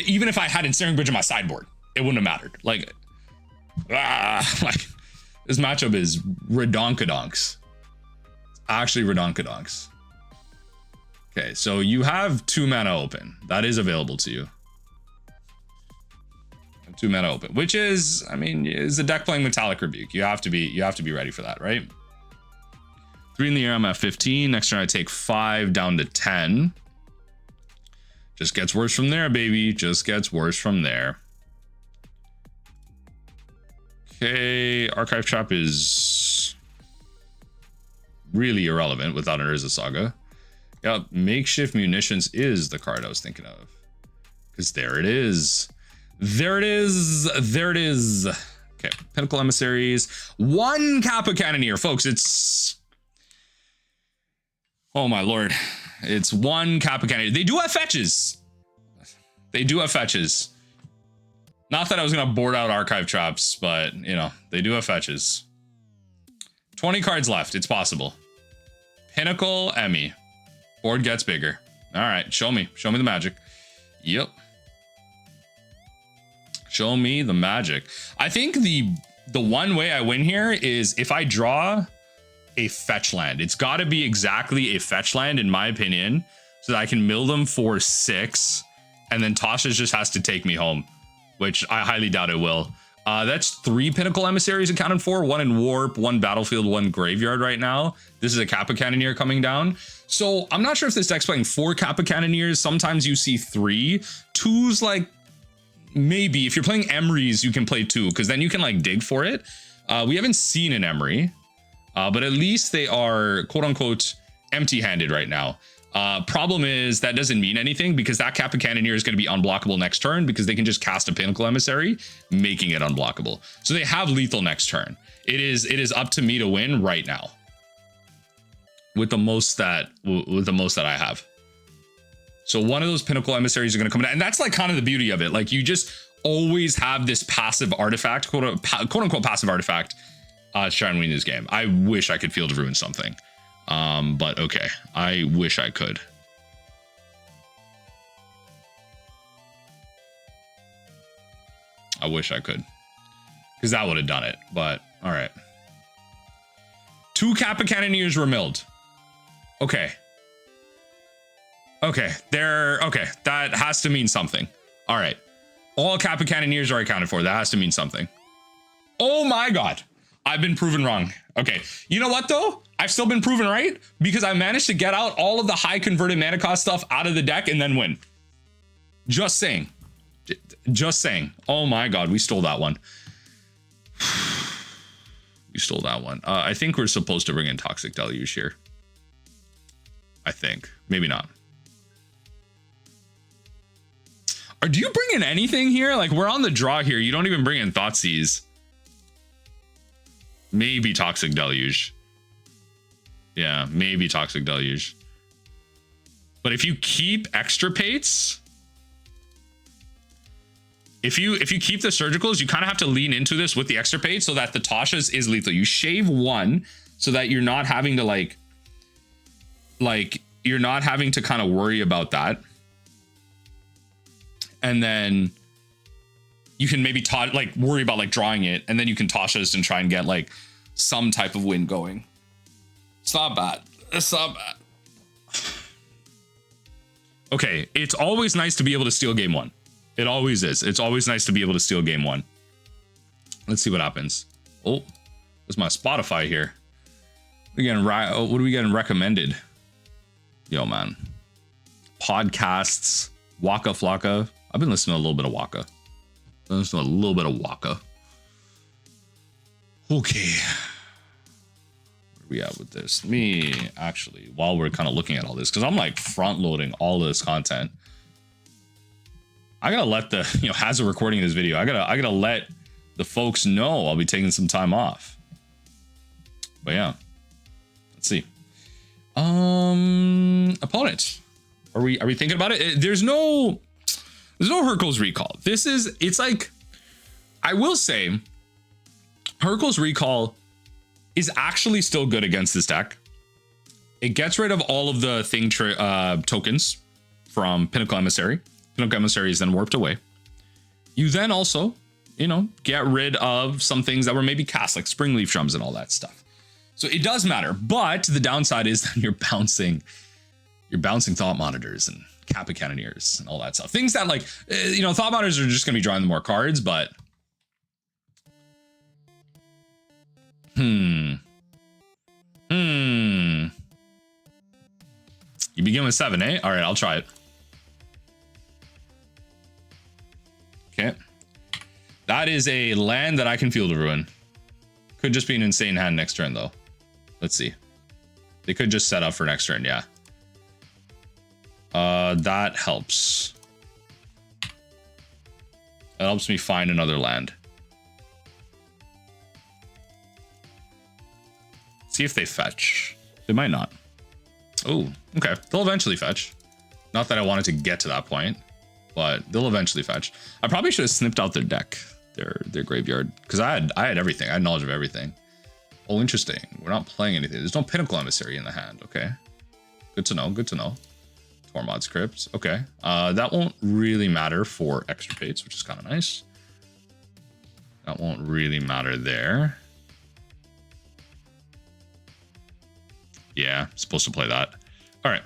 Even if I had Ensnaring Bridge in my sideboard, it wouldn't have mattered. Like this matchup is redonkadonks. Actually redonkadonks. Okay, so you have 2 mana open. That is available to you. 2 mana open, which is, I mean, is a deck playing Metallic Rebuke. You have to be ready for that, right? 3 in the air, I'm at 15. Next turn I take 5 down to 10. Just gets worse from there, baby. Just gets worse from there. Okay, Archive Trap is really irrelevant without an Urza Saga. Yep, Makeshift Munitions is the card I was thinking of. Because there it is. There it is. There it is. Okay, Pinnacle Emissaries. 1 Kappa Cannoneer, folks. It's... oh my lord. It's 1 Kappa Cannoneer. They do have fetches. They do have fetches. Not that I was going to board out Archive Traps, but, you know, they do have fetches. 20 cards left. It's possible. Pinnacle Emmy. Board gets bigger. All right, show me the magic. Yep. Show me the magic. I think the one way I win here is if I draw a fetch land. It's got to be exactly a fetch land, in my opinion, so that I can mill them for 6, and then Tasha just has to take me home, which I highly doubt it will. That's 3 Pinnacle Emissaries accounted for, 1 in Warp, 1 Battlefield, 1 Graveyard right now. This is a Kappa Cannoneer coming down. So I'm not sure if this deck's playing 4 Kappa Cannoneers. Sometimes you see 3. 2's like, maybe. If you're playing Emery's, you can play 2, because then you can like dig for it. We haven't seen an Emery, but at least they are quote unquote empty-handed right now. Problem is that doesn't mean anything, because that Kappa Cannoneer is going to be unblockable next turn, because they can just cast a Pinnacle Emissary, making it unblockable. So they have lethal next turn. It is up to me to win right now with the most that I have. So one of those Pinnacle Emissaries are going to come down, and that's like kind of the beauty of it. Like, you just always have this passive artifact, quote unquote passive artifact, to try and win this game. I wish I could Field of Ruin something. But okay, I wish I could. I wish I could, because that would have done it. But all right, 2 Kappa Cannoneers were milled. Okay. Okay, that has to mean something. All right, all Kappa Cannoneers are accounted for. That has to mean something. Oh my god, I've been proven wrong. Okay, you know what though? I've still been proven right, because I managed to get out all of the high converted mana cost stuff out of the deck and then win. Just saying. Just saying. Oh my god, we stole that one. We stole that one. I think we're supposed to bring in Toxic Deluge here. I think. Maybe not. Or do you bring in anything here? Like, we're on the draw here. You don't even bring in Thoughtseize. Maybe Toxic Deluge. Yeah, maybe Toxic Deluge. But if you keep Extirpates, if you keep the Surgicals, you kind of have to lean into this with the Extirpate so that the Tashas is lethal. You shave 1 so that you're not having to like you're not having to kind of worry about that. And then you can maybe like worry about like drawing it, and then you can Tashas and try and get like some type of win going. It's not bad. It's not bad. Okay, it's always nice to be able to steal game one. It always is. It's always nice to be able to steal game one. Let's see what happens. Oh, there's my Spotify here. Again, what are we getting recommended? Yo, man. Podcasts. Waka Flocka. I've been listening to a little bit of Waka. Okay. Where we at with this? Me, actually, while we're kind of looking at all this, because I'm like front loading all this content. I gotta let the, as a recording this video, I gotta let the folks know I'll be taking some time off. But yeah. Let's see. Opponent. Are we thinking about it? There's no Hurkyl's Recall. It's like, I will say Hurkyl's Recall is actually still good against this deck. It gets rid of all of the thing tokens from Pinnacle Emissary. Pinnacle Emissary is then warped away. You then also, get rid of some things that were maybe cast, like Springleaf Drums and all that stuff. So it does matter, but the downside is that you're bouncing Thought Monitors and Kappa Cannoneers and all that stuff. Things that like, Thought Monitors are just going to be drawing the more cards, but You begin with 7, eh? All right, I'll try it. Okay. That is a land that I can Field of Ruin. Could just be an insane hand next turn, though. Let's see. They could just set up for next turn, yeah. That helps. That helps me find another land. See if they fetch. They might not. Oh, okay. They'll eventually fetch. Not that I wanted to get to that point, but they'll eventually fetch. I probably should have snipped out their deck, their graveyard, because I had everything. I had knowledge of everything. Oh, interesting. We're not playing anything. There's no Pinnacle Emissary in the hand. Okay. Good to know. Good to know. Tormod's Crypt. Okay. That won't really matter for Extirpates, which is kind of nice. That won't really matter there. Yeah, supposed to play that. All right.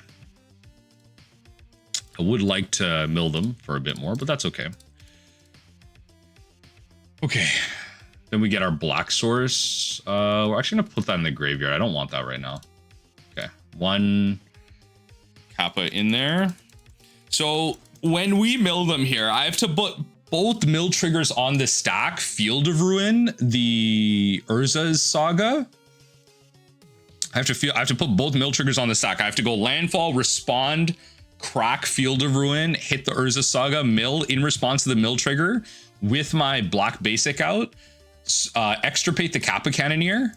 I would like to mill them for a bit more, but that's okay. Okay. Then we get our Black Source. We're actually going to put that in the graveyard. I don't want that right now. Okay. 1 Kappa in there. So when we mill them here, I have to put both mill triggers on the stack. Field of Ruin, the Urza's Saga. I have to put both mill triggers on the stack. I have to go landfall, respond, crack Field of Ruin, hit the Urza Saga, mill in response to the mill trigger with my black basic out, extirpate the Kappa Cannoneer,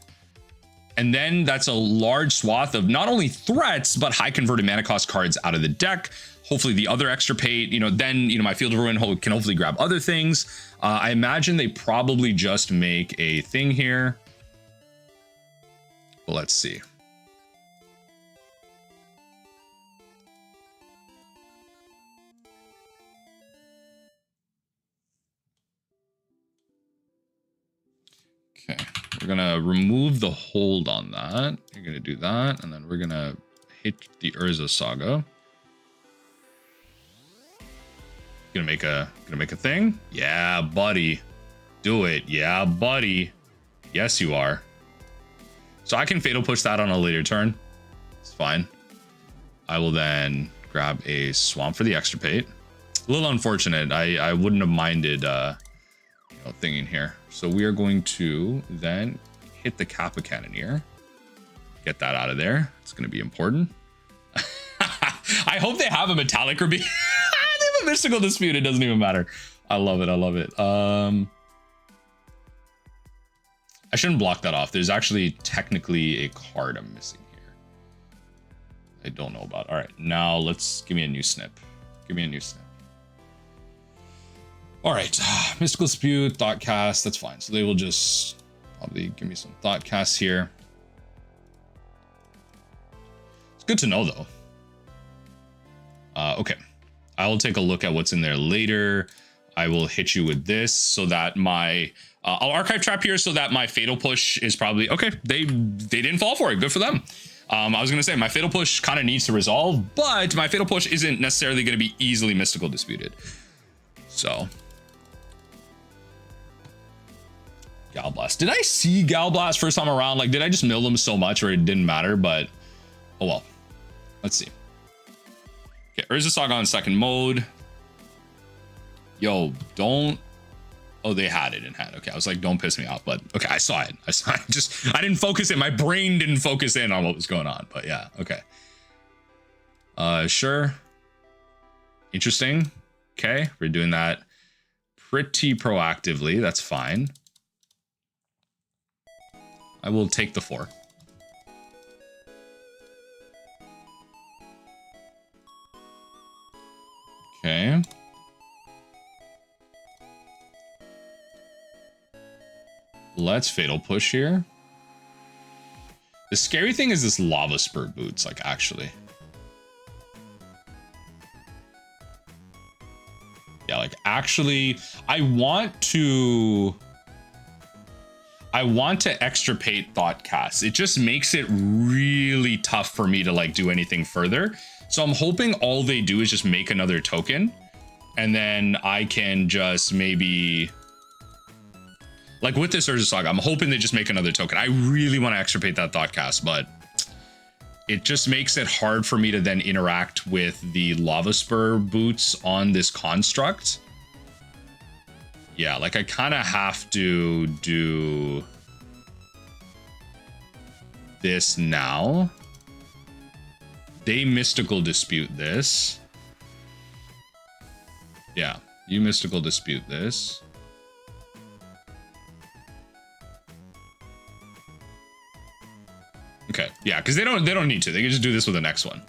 and then that's a large swath of not only threats but high converted mana cost cards out of the deck. Hopefully the other extirpate, then my Field of Ruin can hopefully grab other things. I imagine they probably just make a thing here. Well, let's see. Okay, we're gonna remove the hold on that. You're gonna do that, and then we're gonna hit the Urza Saga. Gonna make a thing? Yeah, buddy. Do it. Yeah, buddy. Yes, you are. So I can Fatal Push that on a later turn. It's fine. I will then grab a Swamp for the Extirpate. A little unfortunate. I wouldn't have minded thing in here. So we are going to then hit the Kappa Cannoneer. Get that out of there. It's going to be important. I hope they have a Metallic or be. They have a Mystical Dispute. It doesn't even matter. I love it. I love it. I shouldn't block that off. There's actually technically a card I'm missing here. I don't know about. All right, now let's give me a new snip. Give me a new snip. All right, Mystical Dispute, Thought Cast. That's fine. So they will just probably give me some Thought Casts here. It's good to know though. Okay, I will take a look at what's in there later. I will hit you with this so that my I'll archive trap here so that my fatal push is probably okay. They didn't fall for it. Good for them. I was gonna say my fatal push kind of needs to resolve, but my fatal push isn't necessarily going to be easily mystical disputed. So Galblast. Did I see Galblast first time around? Like, did I just mill them so much or it didn't matter? But oh well. Let's see. Okay, Urza Saga on second mode. Yo, don't. Oh, they had it in hand. Okay, I was like, don't piss me off. But okay, I saw it. I saw it. Just I didn't focus in. My brain didn't focus in on what was going on. But yeah, okay. Sure. Interesting. Okay, we're doing that pretty proactively. That's fine. I will take the 4. Okay. Let's fatal push here. The scary thing is this lava spurt boots, like actually. Yeah, like actually, I want to extirpate Thoughtcast. It just makes it really tough for me to like do anything further. So I'm hoping all they do is just make another token, and then I can just maybe, like with this Urza Saga, I'm hoping they just make another token. I really want to extirpate that Thoughtcast, but it just makes it hard for me to then interact with the Lava Spur boots on this construct. Yeah, like I kind of have to do this now. They mystical dispute this. Yeah, you mystical dispute this. Okay, yeah, because they don't need to. They can just do this with the next one.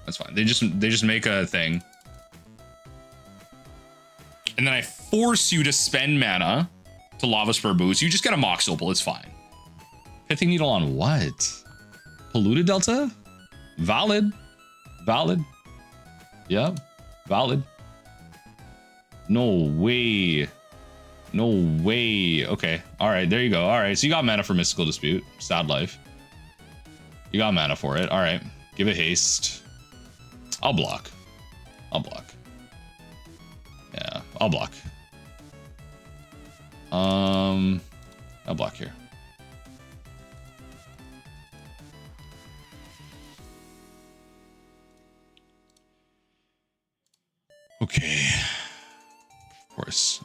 That's fine. They just make a thing. And then I force you to spend mana to Lava Spur boots. You just get a Mox Opal, it's fine. Pithing Needle on what? Polluted Delta? Valid. Valid. Yeah, valid. No way. No way. Okay, all right, there you go. All right, so you got mana for Mystical Dispute. Sad life. You got mana for it. All right, give it haste. I'll block. I'll block. Yeah, I'll block. I'll block here. Okay. Of course.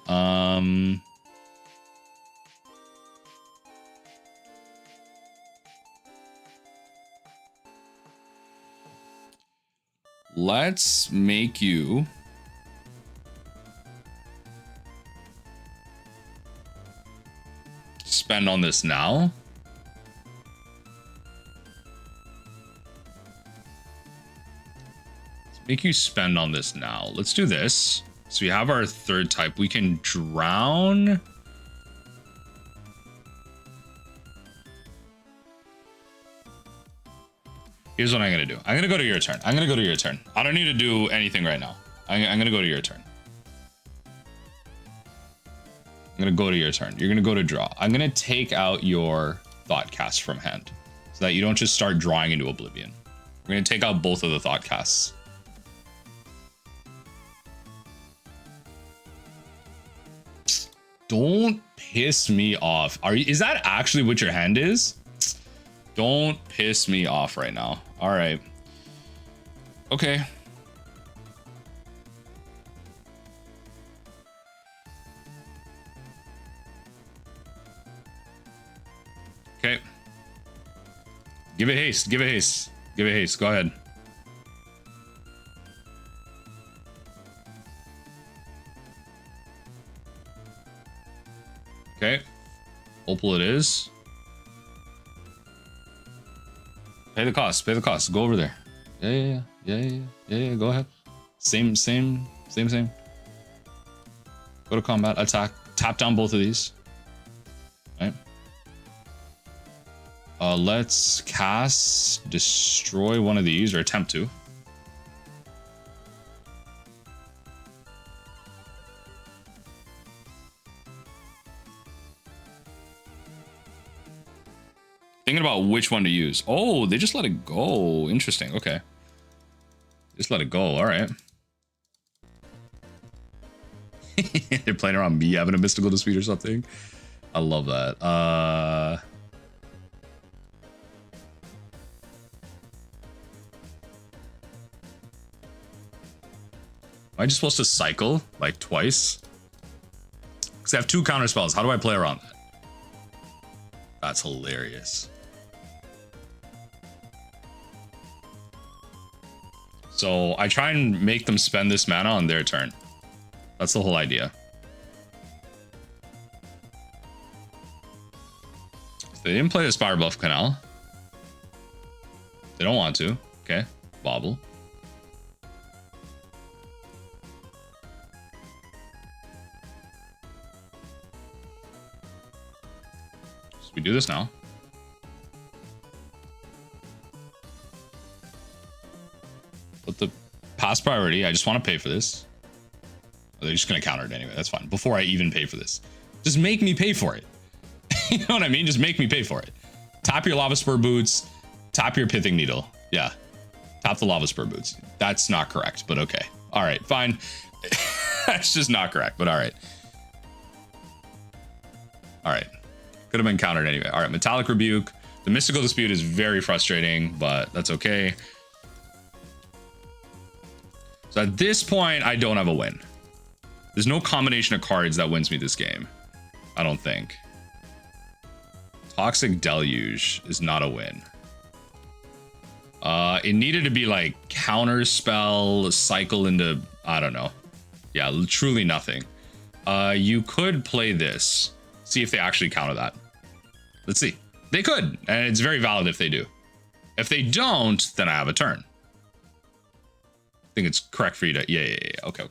Let's make you spend on this now. Let's make you spend on this now. Let's do this. So we have our third type. We can drown. Here's what I'm gonna do. I'm gonna go to your turn. I'm gonna go to your turn. I don't need to do anything right now. I'm gonna go to your turn. I'm gonna go to your turn. You're gonna go to draw. I'm gonna take out your Thoughtcast from hand so that you don't just start drawing into oblivion. We're gonna take out both of the Thoughtcasts. Don't piss me off. Is that actually what your hand is? Don't piss me off right now. All right. Okay. Okay. Give it haste. Give it haste. Give it haste. Go ahead. Okay. Opal it is. Pay the cost. Pay the cost. Go over there. Yeah. Go ahead. Same. Go to combat. Attack. Tap down both of these. Right. Let's cast destroy one of these, or attempt to. Thinking about which one to use. Oh, they just let it go. Interesting. Okay. Just let it go. All right. They're playing around me having a mystical dispute or something. I love that. Am I just supposed to cycle like twice? Because I have 2 counter spells. How do I play around that? That's hilarious. So I try and make them spend this mana on their turn. That's the whole idea. So they didn't play the Spire Bluff Canal. They don't want to. Okay. Bobble. So we do this now. But the past priority, I just want to pay for this. Oh, they're just going to counter it anyway. That's fine. Before I even pay for this. Just make me pay for it. You know what I mean? Just make me pay for it. Tap your Lava Spur Boots. Tap your Pithing Needle. Yeah. Tap the Lava Spur Boots. That's not correct, but okay. All right, fine. That's just not correct, but all right. All right. Could have been countered anyway. All right, Metallic Rebuke. The Mystical Dispute is very frustrating, but that's okay. So at this point, I don't have a win. There's no combination of cards that wins me this game. I don't think. Toxic Deluge is not a win. It needed to be like counter spell, cycle into, I don't know. Yeah, truly nothing. You could play this. See if they actually counter that. Let's see. They could, and it's very valid if they do. If they don't, then I have a turn. I think it's correct for you to, yeah. Okay.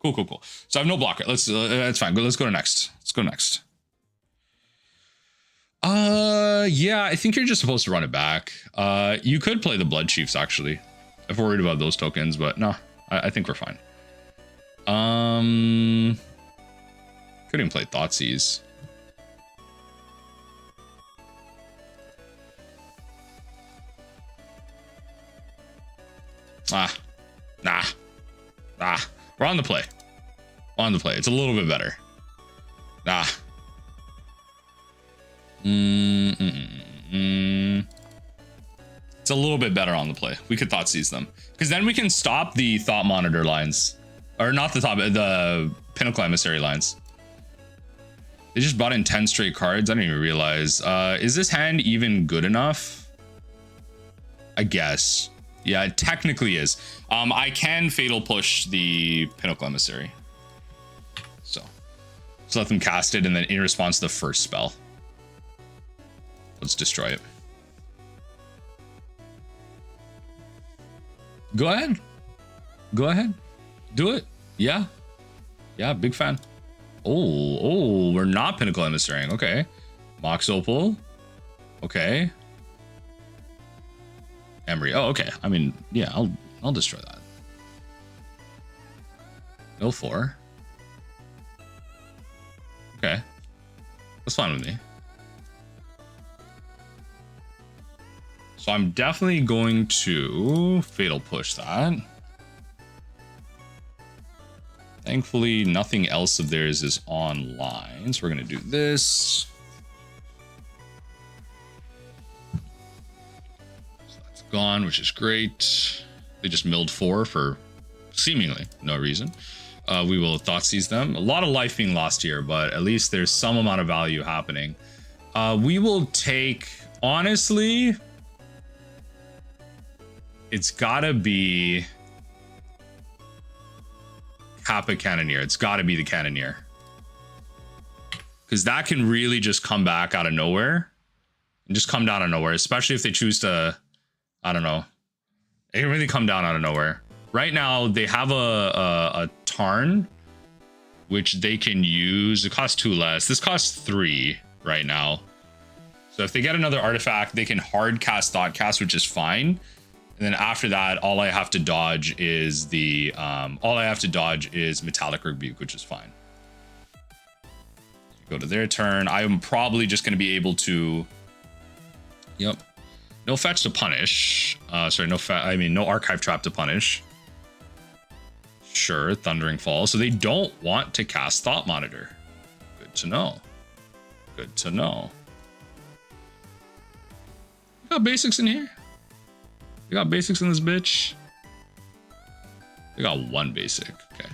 Cool. So I have no blocker. Let's, that's fine. Let's go to next. Let's go next. Yeah, I think you're just supposed to run it back. You could play the Bloodchiefs actually, if we're worried about those tokens, but no, I think we're fine. Could even play Thoughtseize. Nah. We're on the play. It's a little bit better. Nah. It's a little bit better on the play. We could Thoughtseize them. Because then we can stop the Thought Monitor lines. Or not the Pinnacle Emissary lines. They just brought in 10 straight cards. I didn't even realize. Is this hand even good enough? I guess. Yeah, it technically is. I can Fatal Push the Pinnacle Emissary. So let them cast it, and then in response to the first spell, let's destroy it. Go ahead. Do it. Yeah, big fan. Oh, we're not Pinnacle Emissarying. Okay. Mox Opal. Okay. Emery. Oh, okay. I mean, yeah, I'll destroy that. Go for. Okay. That's fine with me. So I'm definitely going to Fatal Push that. Thankfully, nothing else of theirs is online. So we're going to do this. So that's gone, which is great. They just milled 4 for seemingly no reason. We will Thoughtseize them. A lot of life being lost here, but at least there's some amount of value happening. We will take, honestly, it's gotta be Kappa Cannoneer. It's gotta be the Cannoneer. Because that can really just come back out of nowhere. And just come down out of nowhere. Especially if they choose to, I don't know. It can really come down out of nowhere. Right now, they have a Tarn, which they can use. It costs 2 less. This costs 3 right now. So if they get another artifact, they can hard cast Thoughtcast, which is fine. And then after that, all I have to dodge is Metallic Rebuke, which is fine. Go to their turn. I'm probably just going to be able to Yep. No fetch to punish. Sorry, no archive trap to punish. Sure, Thundering Fall. So they don't want to cast Thought Monitor. Good to know. Good to know. We got basics in here. We got basics in this bitch. We got one basic. Okay.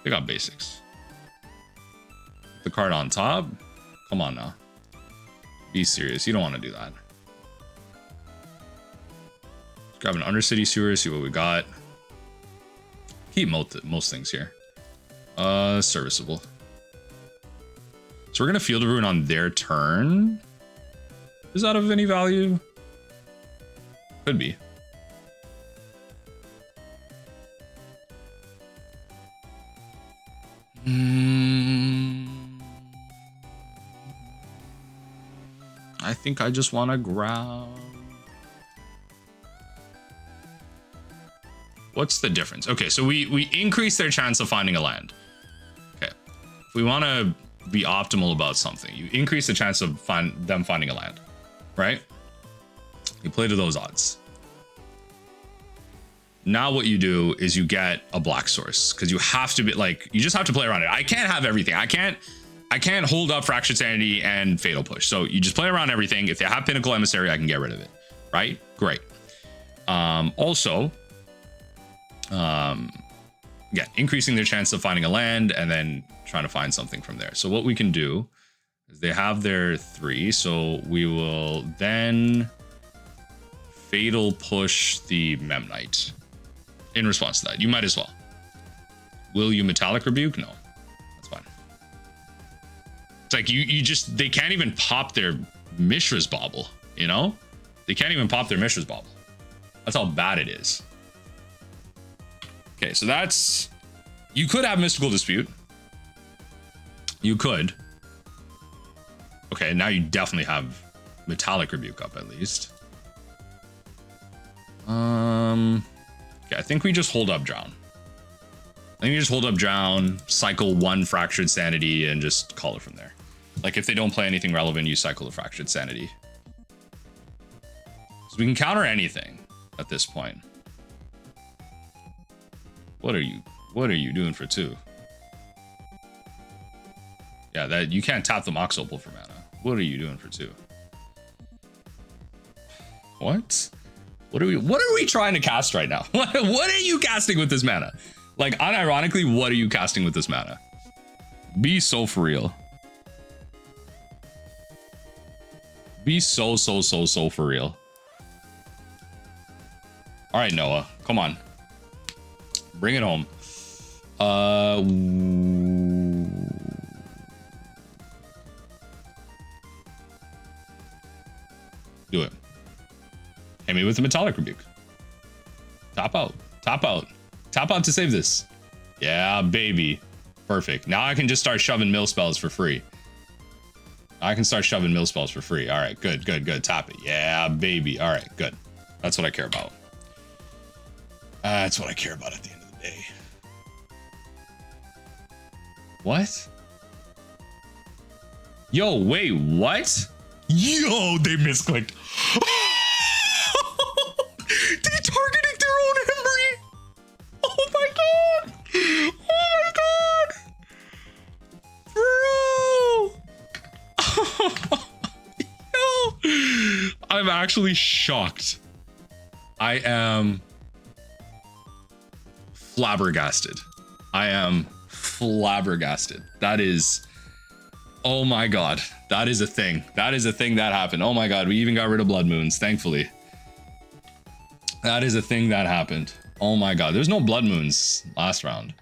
We got basics. The card on top. Come on now. Be serious. You don't want to do that. Let's grab an Undercity Sewers, see what we got. Keep most things here. Serviceable. So we're gonna Field of Ruin on their turn. Is that of any value? Could be. I think I just want to grab. What's the difference? Okay, so we increase their chance of finding a land. Okay, if we want to be optimal about something, you increase the chance of them finding a land, right? You play to those odds. Now what you do is you get a black source, because you have to be like, you just have to play around it. I can't have everything. I can't hold up Fractured Sanity and Fatal Push. So you just play around everything. If they have Pinnacle Emissary, I can get rid of it, right? Great. Also, yeah, increasing their chance of finding a land and then trying to find something from there. So what we can do is they have their 3. So we will then Fatal Push the Memnite in response to that. You might as well. Will you Metallic Rebuke? No, that's fine. It's like you just, they can't even pop their Mishra's Bauble, you know? They can't even pop their Mishra's Bauble. That's how bad it is. Okay, so that's, you could have Mystical Dispute. You could. Okay, now you definitely have Metallic Rebuke up at least. Okay, I think we just hold up Drown. I think you just hold up Drown, cycle 1 Fractured Sanity, and just call it from there. Like, if they don't play anything relevant, you cycle the Fractured Sanity. So we can counter anything at this point. What are you doing for 2? Yeah, that you can't tap the Mox Opal for mana. What are you doing for 2? What? What are we trying to cast right now? What are you casting with this mana? Like, unironically, what are you casting with this mana? Be so for real. Be so for real. All right, Noah, come on. Bring it home. Do it. Hit me with the Metallic Rebuke. Top out. Top out. Top out to save this. Yeah, baby. Perfect. Now I can just start shoving mill spells for free. I can start shoving mill spells for free. All right, good. Top it. Yeah, baby. All right, good. That's what I care about. That's what I care about at the end of the day. What? Yo, wait, what? Yo, they misclicked. They targeted their own Emry. Oh my god. Oh my god. Bro. Yo. I'm actually shocked. I am flabbergasted. I am flabbergasted. That is, oh my god, that is a thing. That is a thing that happened. Oh my god, we even got rid of Blood Moons, thankfully. That is a thing that happened. Oh my god, there's no Blood Moons last round.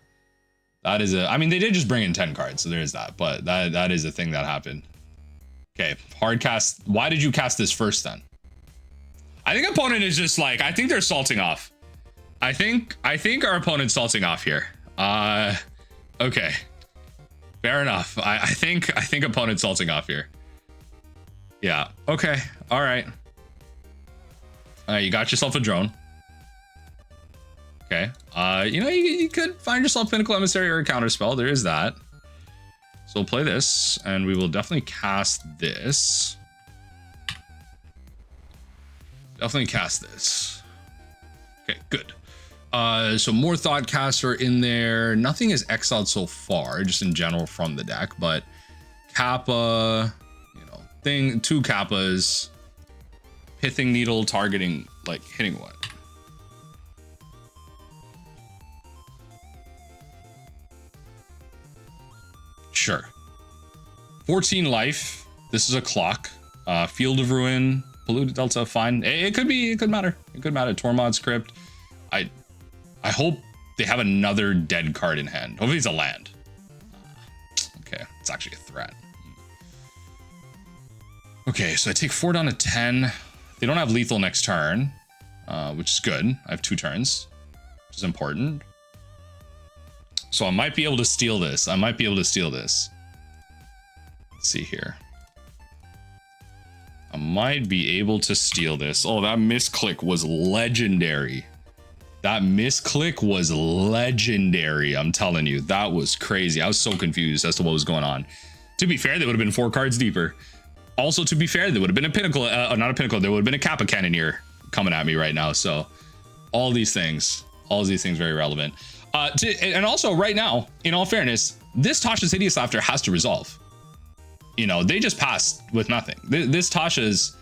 That is a, I mean, they did just bring in 10 cards, so there's that, but that is a thing that happened. Okay, hard cast. Why did you cast this first then? I think opponent is just like, I think they're salting off. I think our opponent's salting off here. Okay. Fair enough. I think opponent's salting off here. Yeah. Okay. All right. You got yourself a drone. Okay. You know, you could find yourself Pinnacle Emissary or a counter spell. There is that. So we'll play this, and we will definitely cast this. Definitely cast this. Okay, good. So more Thoughtcaster in there. Nothing is exiled so far, just in general from the deck, but Kappa, you know, thing, 2 Kappas, Pithing Needle targeting, like hitting what? Sure. 14 life. This is a clock. Field of Ruin, Polluted Delta, fine. It could be, it could matter. It could matter. Tormod's Crypt. I hope they have another dead card in hand. Hopefully it's a land. Okay, it's actually a threat. Okay, so I take 4 down to 10. They don't have lethal next turn, which is good. I have 2 turns, which is important. So I might be able to steal this. I might be able to steal this. Let's see here. I might be able to steal this. Oh, that misclick was legendary. That misclick was legendary. I'm telling you, that was crazy. I was so confused as to what was going on. To be fair, they would have been 4 cards deeper. Also, to be fair, there would have been a pinnacle, not a pinnacle. There would have been a Kappa Cannoneer coming at me right now. So all these things very relevant. And also right now, in all fairness, this Tasha's Hideous Laughter has to resolve. You know, they just passed with nothing. This Tasha's,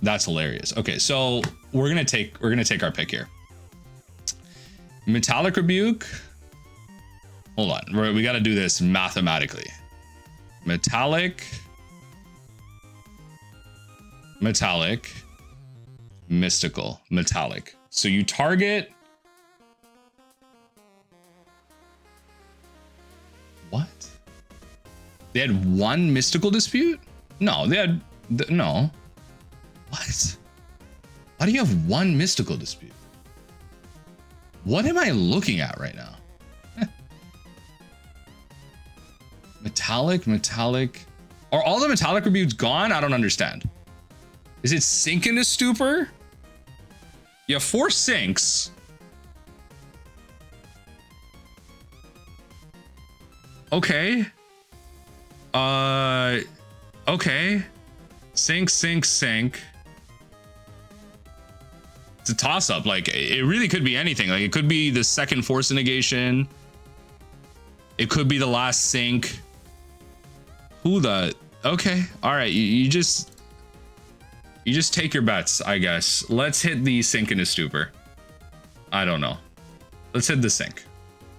that's hilarious. Okay, so we're gonna take our pick here. Metallic Rebuke. Hold on, we got to do this mathematically. Metallic, mystical, metallic. So you target. What? They had 1 mystical dispute? No, they had no. What? Why do you have 1 mystical dispute? What am I looking at right now? Metallic. Are all the metallic rebukes gone? I don't understand. Is it Sink into Stupor? You have 4 sinks. Okay. Okay. Sink. It's a toss-up. Like, it really could be anything. Like, it could be the second Force Negation. It could be the last sink. Who the... Okay. All right. You just take your bets, I guess. Let's hit the Sink into Stupor. I don't know. Let's hit the sink.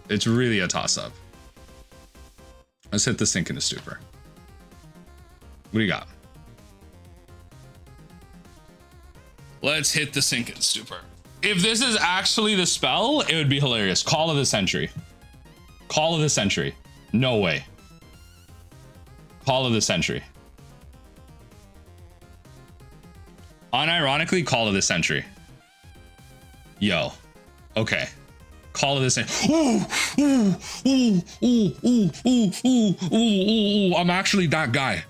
It's really a toss-up. Let's hit the Sink into Stupor. What do you got? Let's hit the Sink into Stupor. If this is actually the spell, it would be hilarious. Call of the Century. Call of the Century. No way. Call of the Century. Unironically, Call of the Century. Yo. Okay. Call of the Century. Ooh. I'm actually that guy.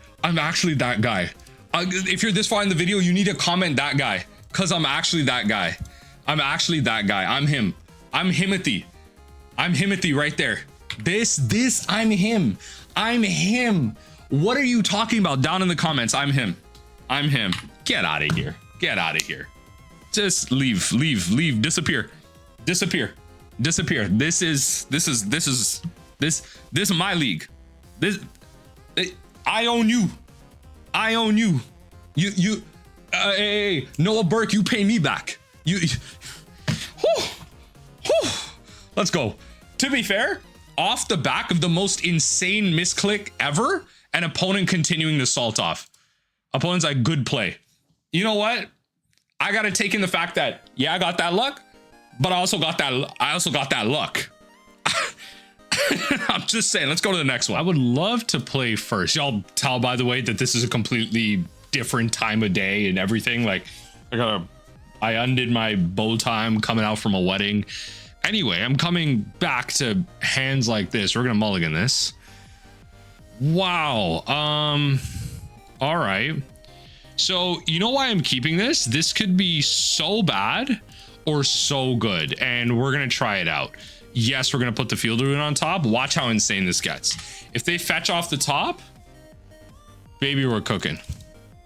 If you're this far in the video, you need to comment that guy. Because I'm actually that guy. I'm him. I'm Himothy. I'm Himothy right there. I'm him. What are you talking about? Down in the comments. I'm him. Get out of here. Just leave. Disappear. This is my league. I own you. Hey, Noah Burke, you pay me back. Let's go. To be fair, off the back of the most insane misclick ever, an opponent continuing to salt off. Opponent's like, good play. You know what? I gotta take in the fact that, yeah, I got that luck, but I also got that luck. I'm just saying, let's go to the next one. I would love to play first. Y'all tell, by the way, that this is a completely different time of day and everything. Like, I undid my bow tie. I'm coming out from a wedding. Anyway, I'm coming back to hands like this. We're gonna mulligan this. Wow. All right. So you know why I'm keeping this? This could be so bad or so good, and we're gonna try it out. Yes, we're gonna put the Field of Ruin on top. Watch how insane this gets. If they fetch off the top, baby, we're cooking.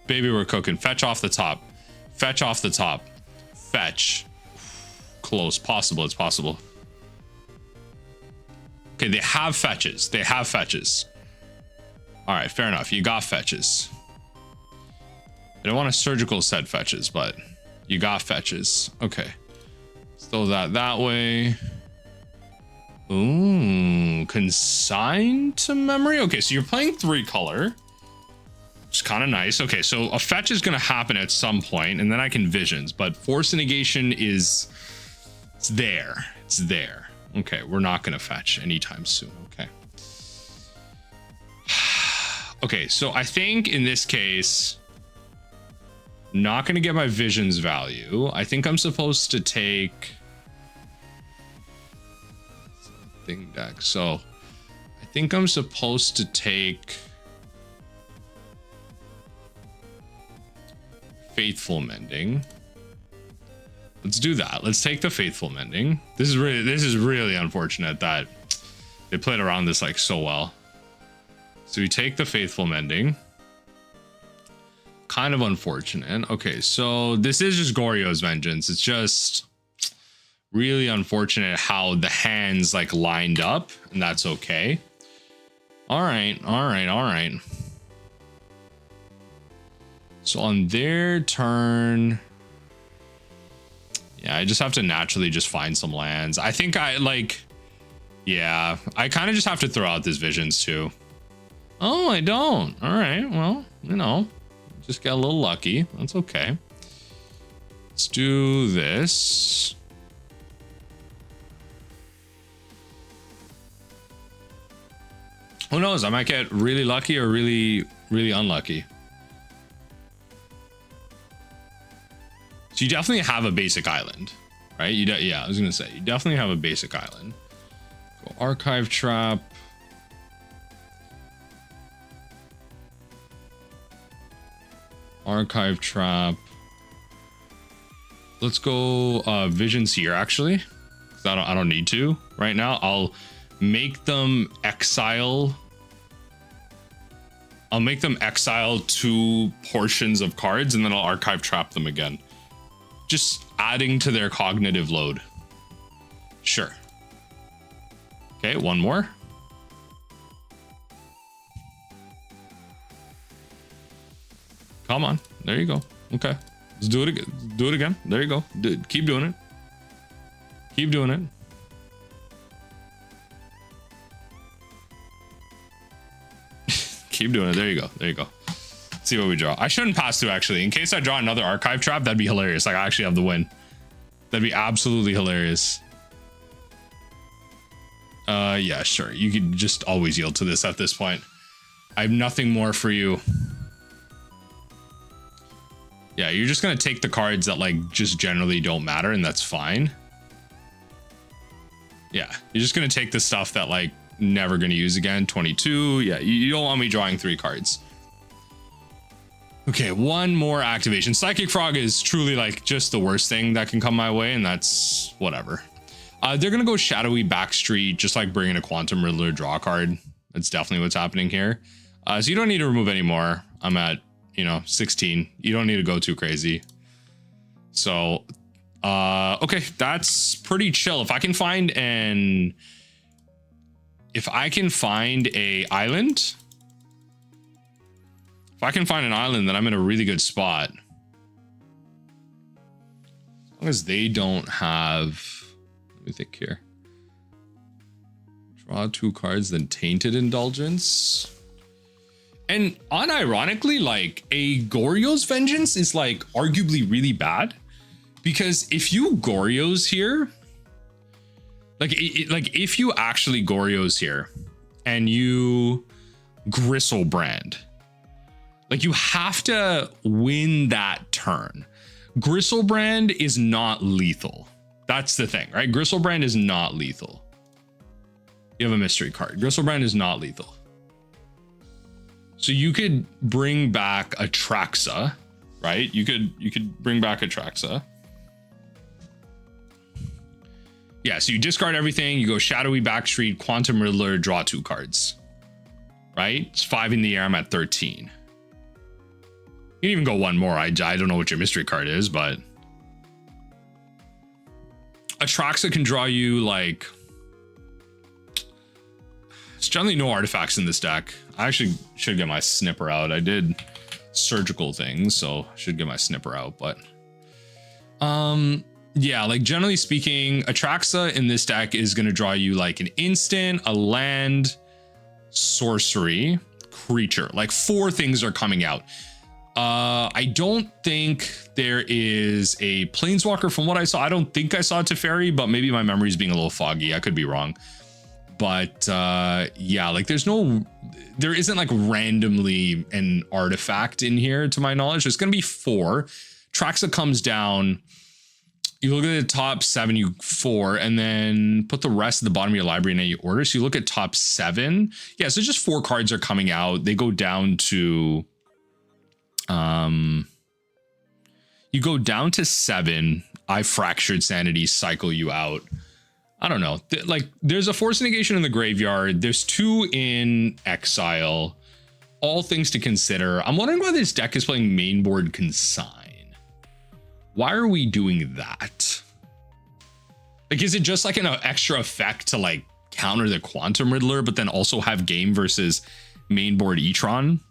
Fetch off the top. Fetch off the top. Fetch. Close. Possible. It's possible. Okay, they have fetches. They have fetches. All right, fair enough. You got fetches. I don't want a surgical set fetches, but you got fetches. Okay. Let's throw that way. Ooh, Consign to memory. Okay, so you're playing 3-color. Which is kind of nice. Okay, so a fetch is going to happen at some point, and then I can visions, but force negation is... It's there. It's there. Okay, we're not going to fetch anytime soon. Okay. Okay, so I think in this case, not going to get my visions value. I think I'm supposed to take thing deck. So I think I'm supposed to take Faithful Mending. Let's do that. Let's take the Faithful Mending. This is really unfortunate that they played around this like so well. So we take the Faithful Mending. Kind of unfortunate. Okay, so this is just Goryos Vengeance. It's just really unfortunate how the hands like lined up, and that's okay. All right. So on their turn, yeah, I just have to naturally just find some lands. I think I kind of just have to throw out this visions too. Oh, I don't. All right, well, you know, just got a little lucky. That's okay. Let's do this. Who knows? I might get really lucky or really unlucky. So you definitely have a basic island, right? Yeah, I was gonna say you definitely have a basic island. Go Archive Trap. Archive Trap. Let's go Visions here actually. 'Cause I don't need to right now. I'll make them exile. I'll make them exile 2 portions of cards and then I'll Archive Trap them again. Just adding to their cognitive load. Sure. Okay, one more. Come on. There you go. Okay. Let's do it again. Do it again. There you go. Keep doing it. Keep doing it. Keep doing it. There you go. There you go. Let's see what we draw. I shouldn't pass through actually. In case I draw another Archive Trap, that'd be hilarious. Like I actually have the win. That'd be absolutely hilarious. Yeah, sure. You could just always yield to this at this point. I have nothing more for you. Yeah, you're just gonna take the cards that like just generally don't matter, and that's fine. Yeah, you're just gonna take the stuff that like never gonna use again. 22. Yeah, you don't want me drawing 3 cards. Okay, one more activation. Psychic Frog is truly like just the worst thing that can come my way, and that's whatever. They're gonna go Shadowy Backstreet, just like bringing a Quantum Riddler draw card. That's definitely what's happening here. So you don't need to remove any more. I'm at, 16. You don't need to go too crazy. So, okay, that's pretty chill. If I can find an island, then I'm in a really good spot. As long as they don't have, let me think here. Draw 2 cards, then Tainted Indulgence. And unironically, like a Goryos Vengeance is like arguably really bad, because if you Goryos here, if you actually Goryos here and you Gristlebrand, like you have to win that turn. Gristlebrand is not lethal. That's the thing, right? Gristlebrand is not lethal. You have a mystery card. Gristlebrand is not lethal. So you could bring back a Traxa, right? You could bring back a Traxa. Yeah, so you discard everything, you go Shadowy Backstreet, Quantum Riddler, draw 2 cards. Right? It's 5 in the air, I'm at 13. You can even go one more. I don't know what your mystery card is, but Atraxa can draw you like, it's generally no artifacts in this deck. I actually should get my snipper out. I did surgical things, so I should get my snipper out, but yeah, like generally speaking, Atraxa in this deck is going to draw you like an instant, a land, sorcery, creature. Like 4 things are coming out. I don't think there is a planeswalker from what I saw. I don't think I saw Teferi, but maybe my memory is being a little foggy. I could be wrong. But yeah, like there isn't like randomly an artifact in here to my knowledge. There's going to be 4. Traxa comes down. You look at the top 7, you 4, and then put the rest at the bottom of your library in any order. So you look at top 7. Yeah, so just 4 cards are coming out. They go down to you go down to 7. I Fractured Sanity, cycle you out. I don't know. Like there's a Force Negation in the graveyard. There's 2 in exile. All things to consider. I'm wondering why this deck is playing Mainboard Consign. Why are we doing that? Like, is it just like an extra effect to like counter the Quantum Riddler, but then also have game versus Mainboard Etron?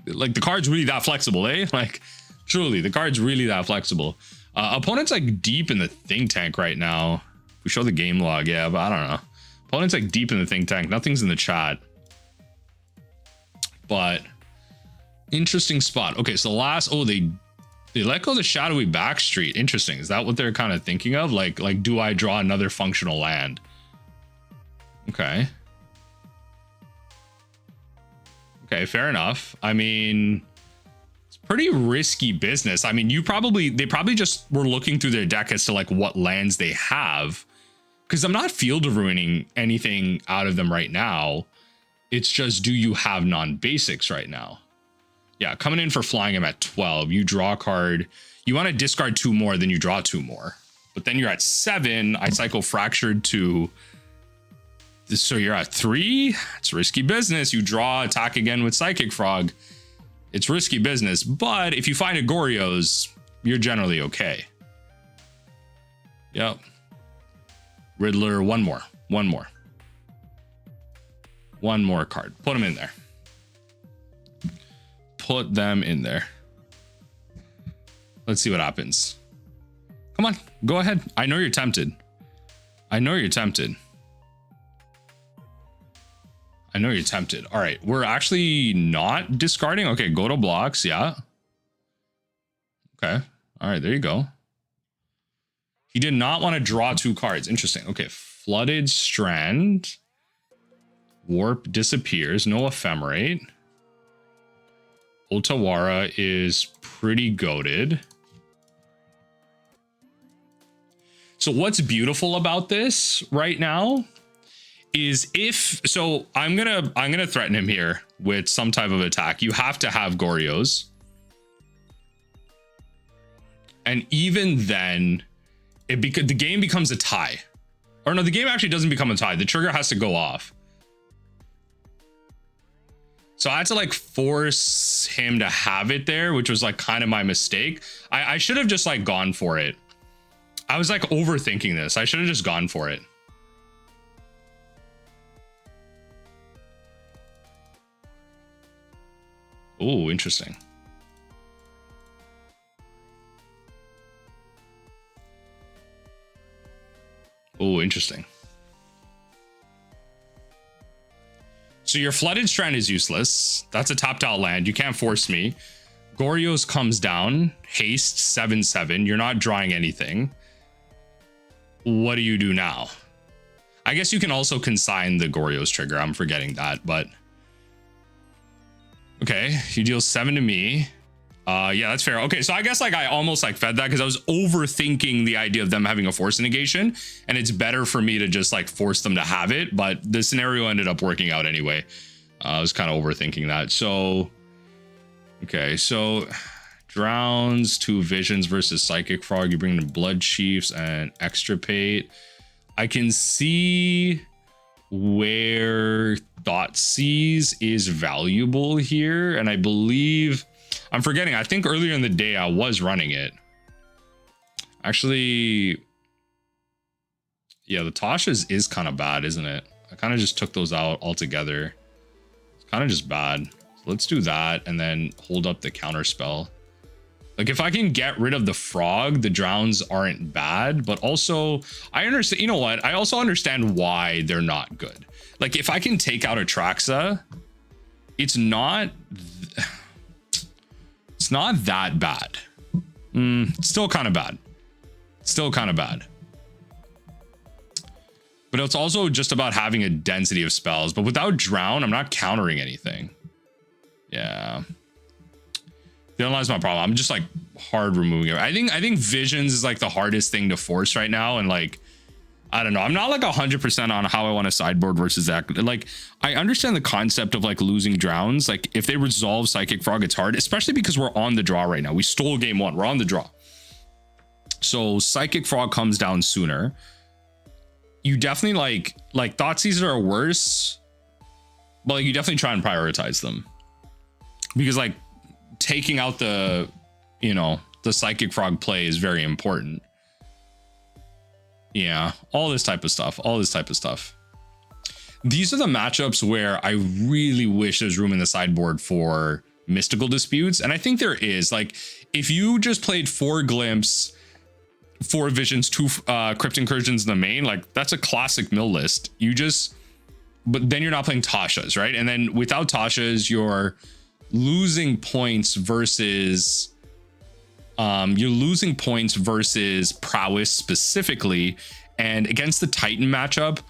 Like the card's really that flexible, eh? Like truly, the card's really that flexible. Opponent's like deep in the think tank right now. We show the game log, yeah, but I don't know. Opponent's like deep in the think tank. Nothing's in the chat. But interesting spot. Okay, so the last, oh, they let go of the shadowy backstreet. Interesting. Is that what they're kind of thinking of? Like, do I draw another functional land? Okay. Okay, fair enough. I mean, it's pretty risky business. I mean, they probably just were looking through their deck as to like what lands they have. Because I'm not field of ruining anything out of them right now. It's just, do you have non-basics right now? Yeah, coming in for flying him at 12. You draw a card. You want to discard 2 more, then you draw 2 more. But then you're at 7. I cycle Fractured to... So you're at 3. It's risky business. You draw, attack again with Psychic Frog. It's risky business. But if you find a Goryos, you're generally okay. Yep. Riddler, 1 more. 1 more. 1 more card. Put them in there. Put them in there. Let's see what happens. Come on, go ahead. I know you're tempted. I know you're tempted. I know you're tempted. All right, we're actually not discarding. Okay, go to blocks. Yeah. Okay. All right, there you go. He did not want to draw 2 cards. Interesting. Okay, Flooded Strand. Warp disappears. No Ephemerate. Otawara is pretty goated. So what's beautiful about this right now is I'm gonna threaten him here with some type of attack. You have to have Goryos. And even then, the game becomes a tie. Or no, the game actually doesn't become a tie. The trigger has to go off. So I had to like force him to have it there, which was like kind of my mistake. I should have just like gone for it. I was like overthinking this. I should have just gone for it. Oh, interesting. Oh, interesting. So your Flooded Strand is useless. That's a tapped out land. You can't force me. Goryos comes down. Haste 7/7. You're not drawing anything. What do you do now? I guess you can also consign the Goryos trigger. I'm forgetting that, but... Okay, he deals 7 to me. Yeah, that's fair. Okay, so I guess like I almost like fed that because I was overthinking the idea of them having a force negation, and it's better for me to just like force them to have it, but the scenario ended up working out anyway. I was kind of overthinking that. So, okay, so drowns, 2 visions versus Psychic Frog. You bring the Bloodchiefs and Extirpate. I can see where Thoughtseize is valuable here, and I believe I'm forgetting. I think earlier in the day I was running it. Actually, yeah, the Tashas is kind of bad, isn't it? I kind of just took those out altogether. It's kind of just bad. So let's do that and then hold up the counter spell. Like if I can get rid of the frog, the drowns aren't bad, but also I understand, you know what? I also understand why they're not good. Like if I can take out Atraxa, it's not that bad. It's still kind of bad. Still kind of bad. But it's also just about having a density of spells. But without drown, I'm not countering anything. Yeah. Therein lies my problem. I'm just like hard removing it. I think visions is like the hardest thing to force right now. And like, I don't know. I'm not like 100% on how I want to sideboard versus that. Like, I understand the concept of like losing drowns. Like if they resolve Psychic Frog, it's hard, especially because we're on the draw right now. We stole game one. We're on the draw. So Psychic Frog comes down sooner. You definitely like Thoughtseizes are worse, but like you definitely try and prioritize them because like taking out the, you know, the Psychic Frog play is very important. Yeah, all this type of stuff. These are the matchups where I really wish there's room in the sideboard for mystical disputes. And I think there is. Like, if you just played 4 Glimpse, 4 Visions, 2 Crypt Incursions in the main, like, that's a classic mill list. But then you're not playing Tashas, right? And then without Tashas, you're losing points versus... you're losing points versus prowess specifically, and against the Titan matchup,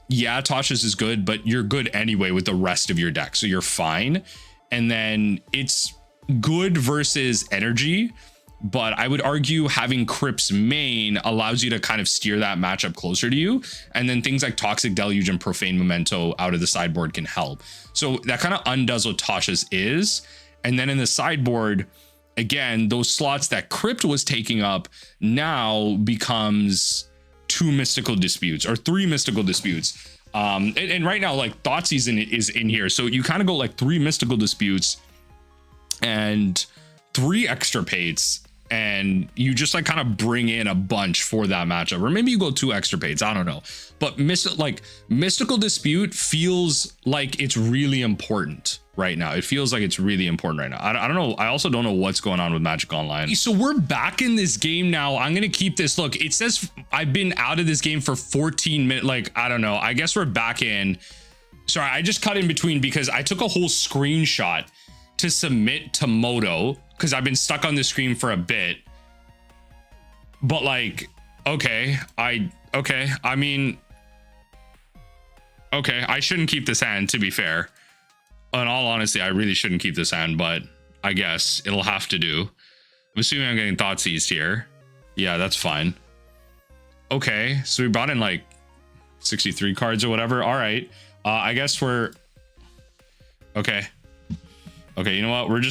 yeah, Tashas is good, but you're good anyway with the rest of your deck, so you're fine. And then it's good versus energy, but I would argue having Crypt's main allows you to kind of steer that matchup closer to you, and then things like Toxic Deluge and Profane Memento out of the sideboard can help. So that kind of undoes what Tashas is. And then in the sideboard, again, those slots that Crypt was taking up now becomes 2 mystical disputes or 3 mystical disputes. And right now, like Thoughtseize is in here. So you kind of go like 3 mystical disputes and 3 extirpates, and you just like kind of bring in a bunch for that matchup. Or maybe you go 2 extirpates, I don't know. But mystical dispute feels like it's really important right now. It feels like it's really important right now. I don't know. I also don't know what's going on with Magic Online. So we're back in this game now. I'm going to keep this. Look, it says I've been out of this game for 14 minutes. Like, I don't know. I guess we're back in. Sorry, I just cut in between because I took a whole screenshot to submit to Moto because I've been stuck on the screen for a bit. But like, okay, I mean, okay, I shouldn't keep this hand, to be fair. In all honesty, I really shouldn't keep this hand, but I guess it'll have to do. I'm assuming I'm getting Thoughtseized here. Yeah, that's fine. Okay, so we brought in like 63 cards or whatever. All right, I guess we're okay. Okay, you know what? We're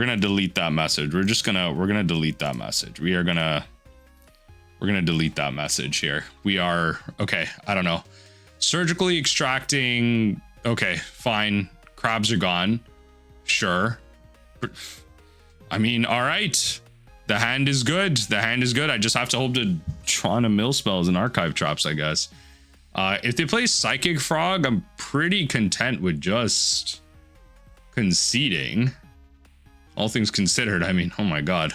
gonna delete that message. We're gonna delete that message. We're gonna delete that message here. We are okay. I don't know. Surgically extracting. Okay, fine. Crabs are gone. Sure. I mean, all right. The hand is good. The hand is good. I just have to hope to Tron and mill spells and archive traps, I guess. If they play Psychic Frog, I'm pretty content with just conceding. All things considered, I mean, oh my god.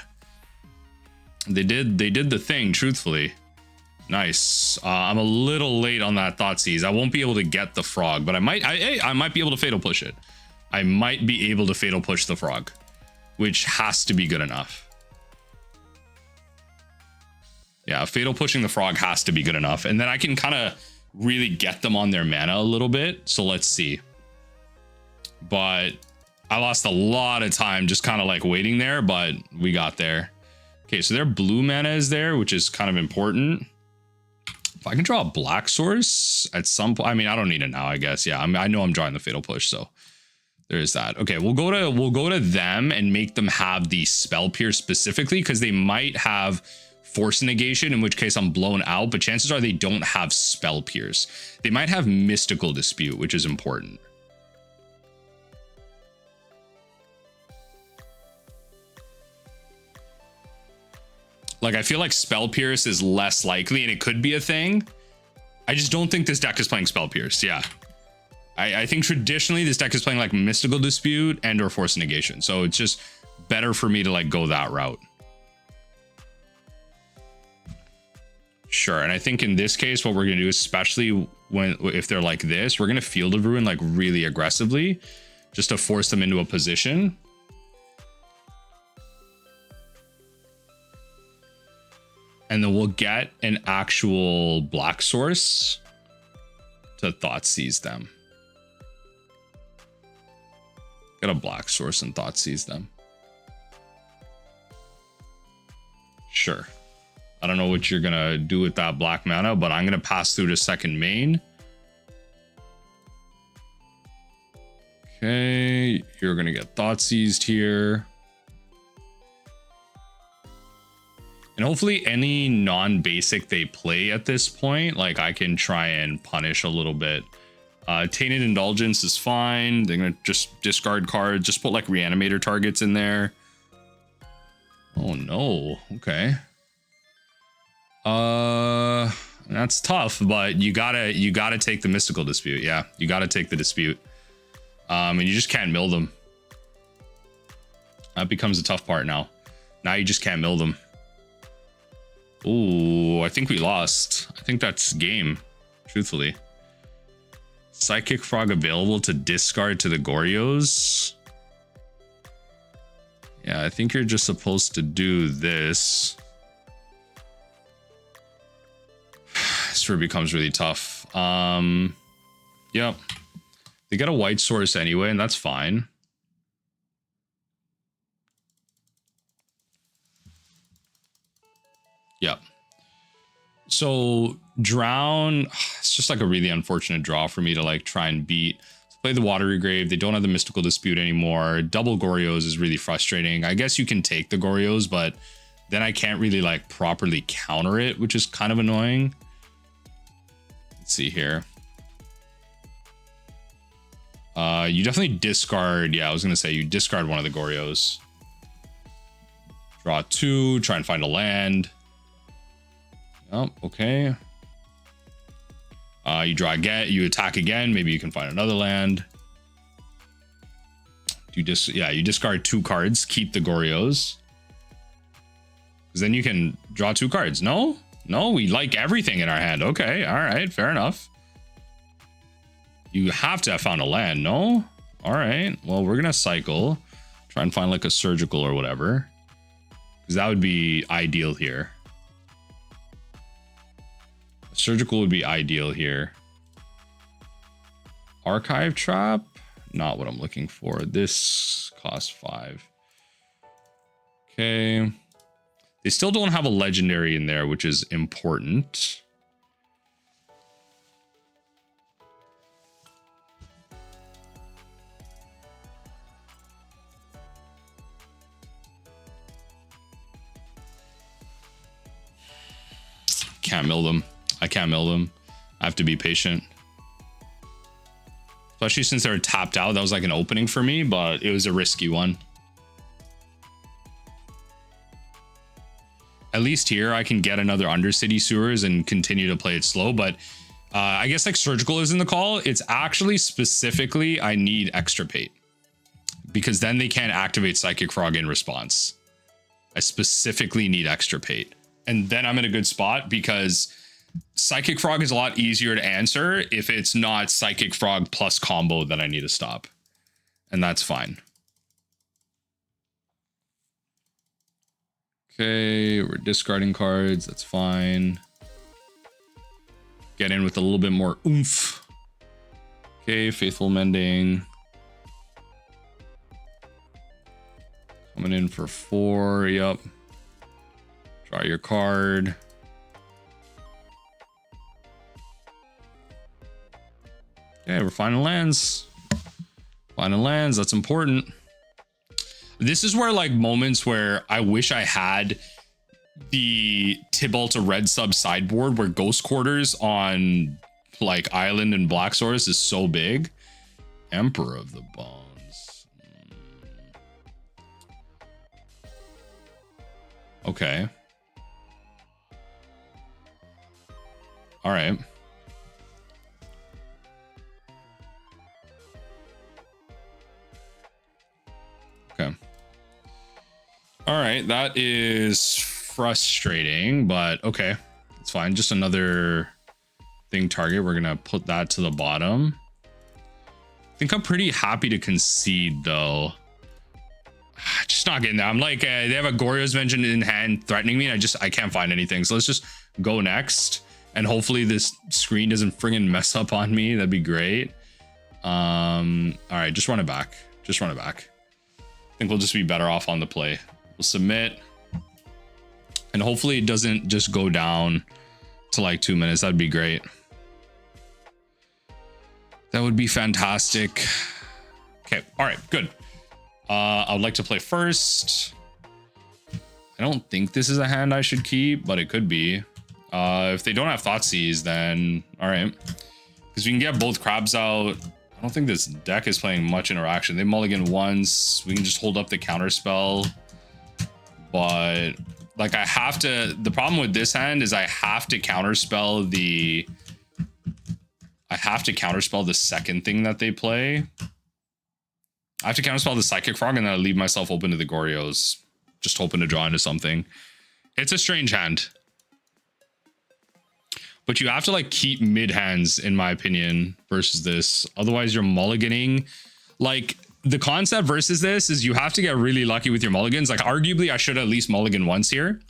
They did the thing, truthfully. Nice. I'm a little late on that Thoughtseize. I won't be able to get the frog, but I might be able to fatal push it. I might be able to fatal push the frog, which has to be good enough. Yeah, fatal pushing the frog has to be good enough. And then I can kind of really get them on their mana a little bit. So let's see. But I lost a lot of time just kind of like waiting there, but we got there. Okay, so their blue mana is there, which is kind of important. If I can draw a black source at some point, I mean, I don't need it now, I guess. Yeah, I know I'm drawing the fatal push, so there's that. Okay, we'll go to them and make them have the spell pierce specifically because they might have force negation, in which case I'm blown out, but chances are they don't have spell pierce. They might have mystical dispute, which is important. Like, I feel like Spell Pierce is less likely, and it could be a thing. I just don't think this deck is playing Spell Pierce. Yeah. I think traditionally this deck is playing like Mystical Dispute and or Force Negation. So it's just better for me to like go that route. Sure. And I think in this case, what we're going to do, especially if they're like this, we're going to Field of Ruin like really aggressively just to force them into a position. And then we'll get an actual black source to Thoughtseize them. Get a black source and Thoughtseize them. Sure. I don't know what you're gonna do with that black mana, but I'm gonna pass through to second main. Okay, you're gonna get Thoughtseized here. And hopefully any non-basic they play at this point, like I can try and punish a little bit. Tainted Indulgence is fine. They're gonna just discard cards, just put like Reanimator targets in there. Oh no, okay. That's tough, but you gotta take the Mystical Dispute. Yeah, you gotta take the dispute. And you just can't mill them. That becomes the tough part now. Now you just can't mill them. Ooh, I think we lost. I think that's game, truthfully. Psychic Frog available to discard to the Goryos. Yeah, I think you're just supposed to do this. This really becomes really tough. Yep. They get a white source anyway, and that's fine. Yep. So Drown, it's just like a really unfortunate draw for me to like try and beat. Play the Watery Grave. They don't have the Mystical Dispute anymore. Double Goryos is really frustrating. I guess you can take the Goryos, but then I can't really like properly counter it, which is kind of annoying. Let's see here. You definitely discard. Yeah, I was gonna say you discard one of the Goryos. Draw two, try and find a land. Oh, okay. You draw again, you attack again, maybe you can find another land. You discard two cards, keep the Goryos. Because then you can draw two cards. No, we like everything in our hand. Okay, all right, fair enough. You have to have found a land, no? All right, well, we're gonna cycle. Try and find like a surgical or whatever. Because that would be ideal here. Surgical would be ideal here. Archive Trap, not what I'm looking for. This costs 5. Okay. They still don't have a legendary in there, which is important. Can't mill them. I can't mill them. I have to be patient. Especially since they were tapped out. That was like an opening for me, but it was a risky one. At least here I can get another Undercity Sewers and continue to play it slow. But I guess like Surgical is in the call. It's actually specifically I need Extirpate. Because then they can't activate Psychic Frog in response. I specifically need Extirpate. And then I'm in a good spot because Psychic Frog is a lot easier to answer if it's not Psychic Frog plus combo that I need to stop. And that's fine. Okay, we're discarding cards. That's fine. Get in with a little bit more oomph. Okay, Faithful Mending. Coming in for 4. Yep. Draw your card. Okay, we're finding lands. Finding lands, that's important. This is where like moments where I wish I had the Tibalta red sub sideboard where Ghost Quarters on like Island and Black Source is so big. Emperor of the Bones. Okay. All right. Okay. All right, that is frustrating, but okay, it's fine. Just another thing target. We're gonna put that to the bottom. I think I'm pretty happy to concede though. Just not getting that. I'm like, they have a Goryos Vengeance in hand threatening me, and I can't find anything. So let's just go next, and hopefully this screen doesn't friggin' mess up on me. That'd be great. All right, just run it back. Just run it back. I think we'll just be better off on the play. We'll submit, and hopefully it doesn't just go down to like 2 minutes. That'd be great. That would be fantastic. Okay, all right, good. I would like to play first. I don't think this is a hand I should keep, but it could be. If they don't have Thoughtseize, then all right, because we can get both crabs out. I don't think this deck is playing much interaction. They mulligan once. We can just hold up the counter spell. But like the problem with this hand is I have to counterspell the second thing that they play. I have to counterspell the Psychic Frog, and then I leave myself open to the Goryos, just hoping to draw into something. It's a strange hand. But you have to like keep mid hands, in my opinion, versus this. Otherwise you're mulliganing. Like the concept versus this is you have to get really lucky with your mulligans. Like arguably I should at least mulligan once here.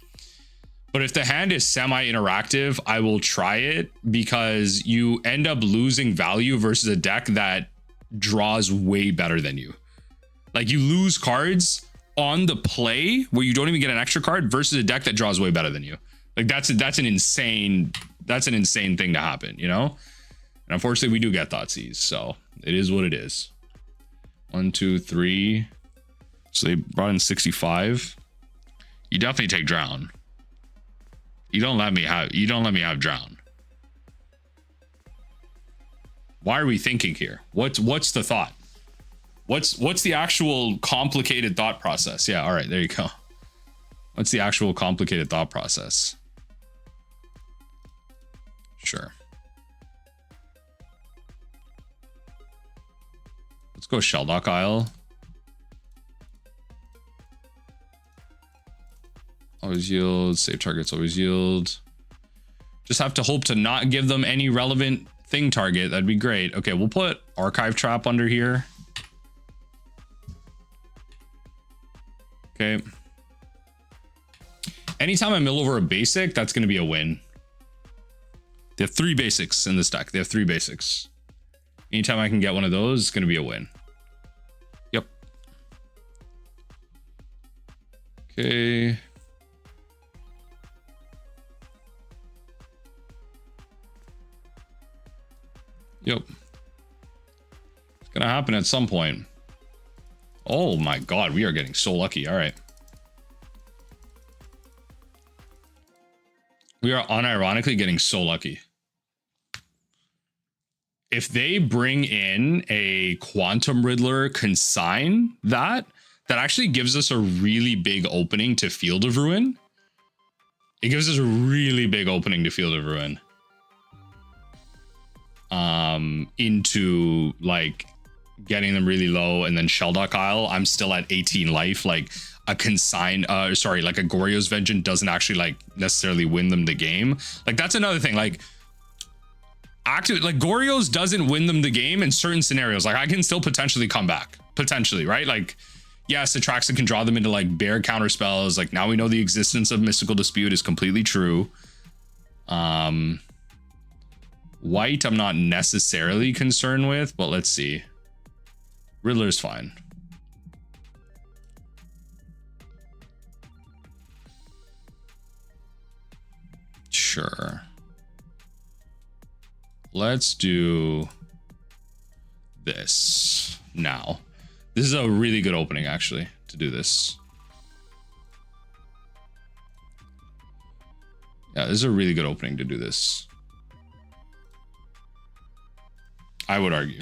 But if the hand is semi-interactive, I will try it, because you end up losing value versus a deck that draws way better than you. Like you lose cards on the play where you don't even get an extra card versus a deck that draws way better than you. Like that's an insane thing to happen, you know? And unfortunately we do get Thoughtseize, so it is what it is. 1, 2, 3. So they brought in 65. You definitely take Drown. You don't let me have Drown. Why are we thinking here? What's the thought? What's the actual complicated thought process? Yeah, all right, there you go. What's the actual complicated thought process? Sure. Let's go Shelldock Isle. Always yield. Save targets always yield. Just have to hope to not give them any relevant thing target. That'd be great. Okay, we'll put Archive Trap under here. Okay. Anytime I mill over a basic, that's going to be a win. They have 3 basics in this deck. They have 3 basics. Anytime I can get one of those, it's going to be a win. Yep. Okay. Yep. It's going to happen at some point. Oh my God, we are getting so lucky. All right. We are unironically getting so lucky. If they bring in a Quantum Riddler Consign, that actually gives us a really big opening to Field of Ruin. It gives us a really big opening to Field of Ruin. Into like getting them really low, and then Shelldock Isle, I'm still at 18 life. Like a Consign, like a Goryos Vengeance doesn't actually like necessarily win them the game. Like that's another thing. Like Goryos doesn't win them the game in certain scenarios. Like I can still potentially come back, potentially, right? Like yes, Atraxa can draw them into like bear counter spells. Like now we know the existence of Mystical Dispute is completely true. White I'm not necessarily concerned with, but let's see. Riddler's fine. Sure. Let's do this now. This is a really good opening actually to do this. Yeah, this is a really good opening to do this. I would argue.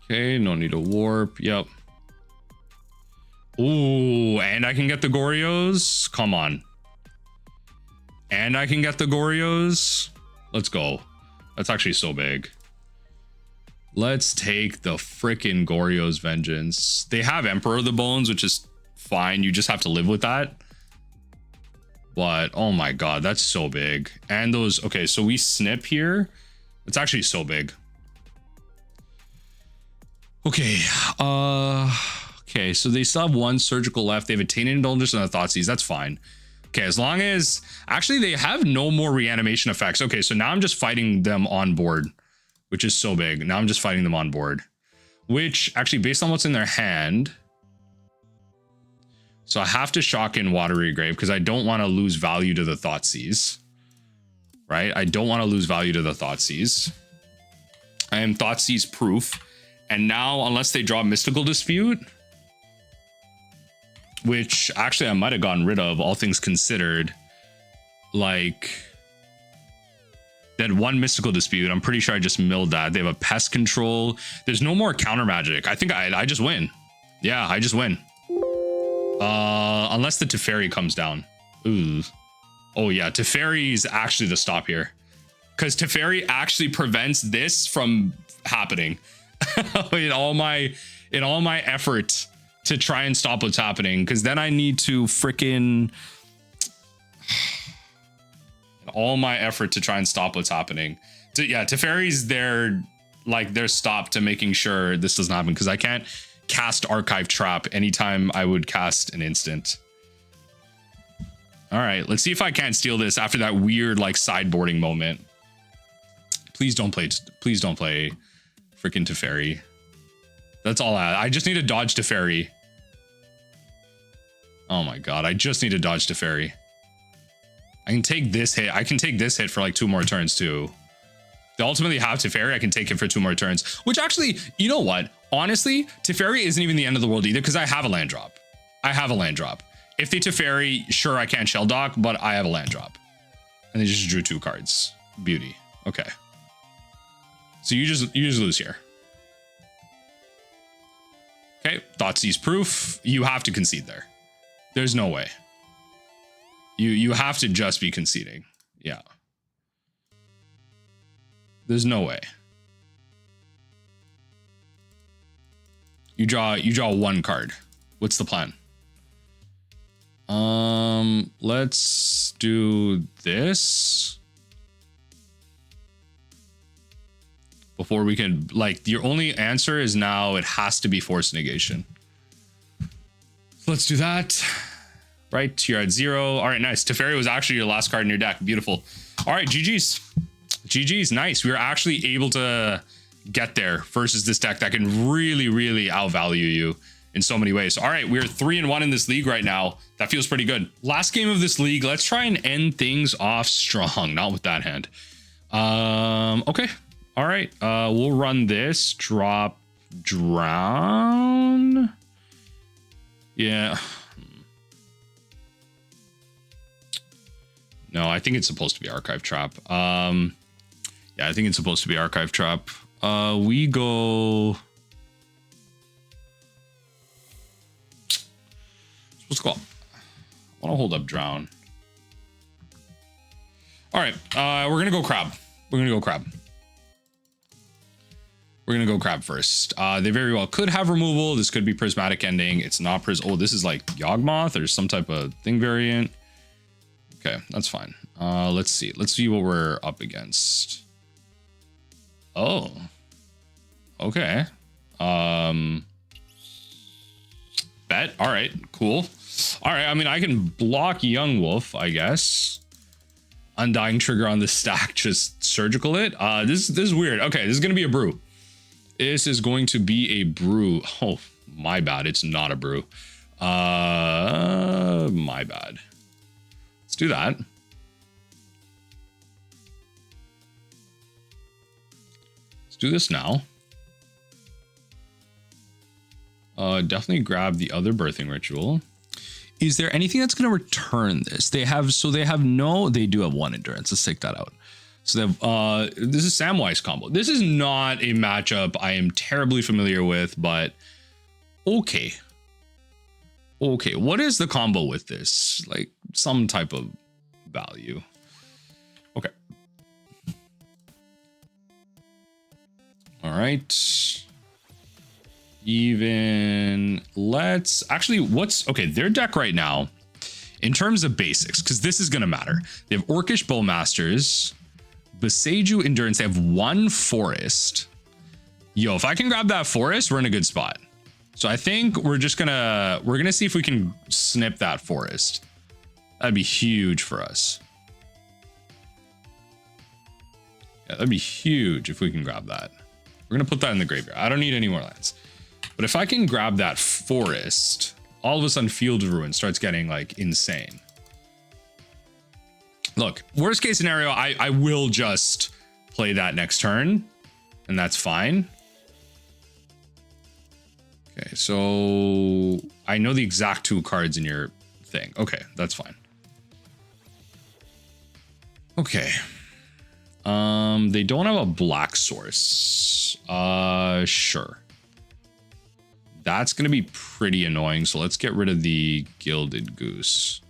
Okay, no need to warp. Yep. Ooh, and I can get the Goryos. Come on. and I can get the Goryos. Let's go. That's actually so big. Let's take the frickin' Goryos Vengeance. They have Emperor of the Bones, which is fine. You just have to live with that. But oh my god, that's so big. And those, okay, so we snip here. It's actually so big. Okay, okay, so they still have one surgical left. They have a Tainted Indulgence and a Thoughtseize. That's fine. Okay, as long as actually they have no more reanimation effects. Okay, so now I'm just fighting them on board, which is so big. Now I'm just fighting them on board, which actually based on what's in their hand. So I have to shock in Watery Grave because I don't want to lose value to the Thoughtseize, right? I don't want to lose value to the Thoughtseize. I am Thoughtseize proof. And now, unless they draw Mystical Dispute, which actually I might have gotten rid of, all things considered, like that one Mystical Dispute, I'm pretty sure I just milled that. They have a Pest Control. There's no more counter magic. I think I just win. Yeah, I just win. Unless the Teferi comes down. Ooh. Oh yeah, Teferi is actually the stop here. Because Teferi actually prevents this from happening. in all my effort to try and stop what's happening, because then I need to freaking all my effort to try and stop what's happening. Yeah, Teferi's their stop to making sure this doesn't happen, because I can't cast Archive Trap anytime I would cast an instant. All right, let's see if I can't steal this after that weird like sideboarding moment. Please don't play freaking Teferi. That's all I just need to dodge Teferi. Oh my god, I just need to dodge Teferi. I can take this hit. I can take this hit for like 2 more turns too. If they ultimately have Teferi, I can take it for 2 more turns. Which actually, you know what? Honestly, Teferi isn't even the end of the world either, because I have a land drop. I have a land drop. If they Teferi, sure I can't Shelldock, but I have a land drop. And they just drew 2 cards. Beauty. Okay. So you just lose here. Okay, Thoughtseize proof. You have to concede there. There's no way. You have to just be conceding. Yeah. There's no way. You draw 1 card. What's the plan? Let's do this. Before we can, like, your only answer is now it has to be Force Negation. Let's do that. Right, you're at 0. All right, nice. Teferi was actually your last card in your deck. Beautiful. All right, GG's. GG's, nice. We were actually able to get there versus this deck that can really, really outvalue you in so many ways. All right, we're 3-1 in this league right now. That feels pretty good. Last game of this league. Let's try and end things off strong. Not with that hand. Okay. All right, we'll run this. Drop, drown. Yeah. No, I think it's supposed to be Archive Trap. Yeah, I think it's supposed to be Archive Trap. We go. Let's go. I want to hold up drown. All right, we're gonna go crab. We're gonna go crab. We're gonna go crab first. They very well could have removal. This could be prismatic ending. It's not oh, this is like Yawgmoth or some type of thing variant. Okay, that's fine. Let's see. Let's see what we're up against. Oh. Okay. Bet. All right, cool. All right, I mean, I can block Young Wolf, I guess. Undying Trigger on the stack, just surgical it. This is weird. Okay, this is gonna be a brew. This is going to be a brew. Oh, my bad. It's not a brew. My bad. Let's do that. Let's do this now. Definitely grab the other Birthing Ritual. Is there anything that's going to return this? They do have 1 endurance. Let's take that out. So they have, this is Samwise combo. This is not a matchup I am terribly familiar with, but okay. Okay, what is the combo with this? Like some type of value. right. Even let's actually, okay, their deck right now in terms of basics, because this is going to matter. They have Orcish Bowmasters, Beseju Endurance. They have 1 forest. Yo, if I can grab that forest, we're in a good spot. So I think we're gonna see if we can snip that forest. That'd be huge for us. Yeah, that'd be huge if we can grab that. We're gonna put that in the graveyard. I don't need any more lands. But if I can grab that forest, all of a sudden Field of Ruin starts getting like insane. Look, worst case scenario, I will just play that next turn, and that's fine. Okay, so I know the exact 2 cards in your thing. Okay, that's fine. Okay. They don't have a black source. Sure. That's gonna be pretty annoying. So let's get rid of the Gilded Goose.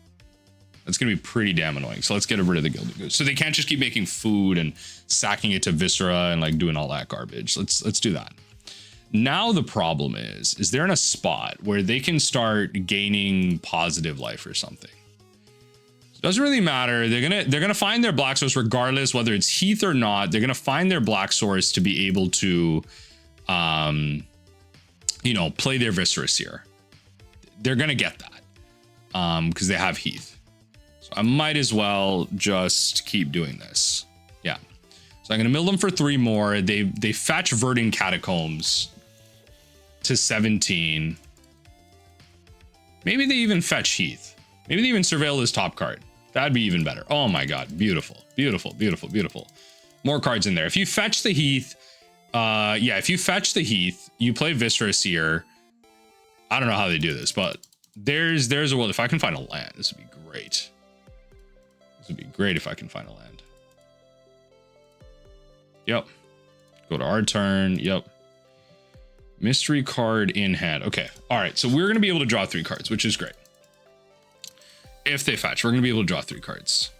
That's gonna be pretty damn annoying. So let's get rid of the Gilded Goose. So they can't just keep making food and sacking it to Viscera and like doing all that garbage. Let's do that. Now the problem is they're in a spot where they can start gaining positive life or something. It doesn't really matter. They're gonna find their black source regardless whether it's Heath or not. They're gonna find their black source to be able to, you know, play their Viscera Seer. They're gonna get that because they have Heath. So I might as well just keep doing this. Yeah. So I'm gonna mill them for 3 more. They fetch Verdant Catacombs to 17. Maybe they even fetch Heath. Maybe they even surveil this top card. That'd be even better. Oh my god, beautiful, beautiful, beautiful, beautiful. More cards in there. If you fetch the Heath, yeah, if you fetch the Heath, you play Viscera Seer. I don't know how they do this, but there's a world. If I can find a land, this would be great. This would be great if I can find a land. Yep. Go to our turn. Yep. Mystery card in hand. Okay. All right. So we're going to be able to draw 3 cards, which is great. If they fetch, we're going to be able to draw 3 cards.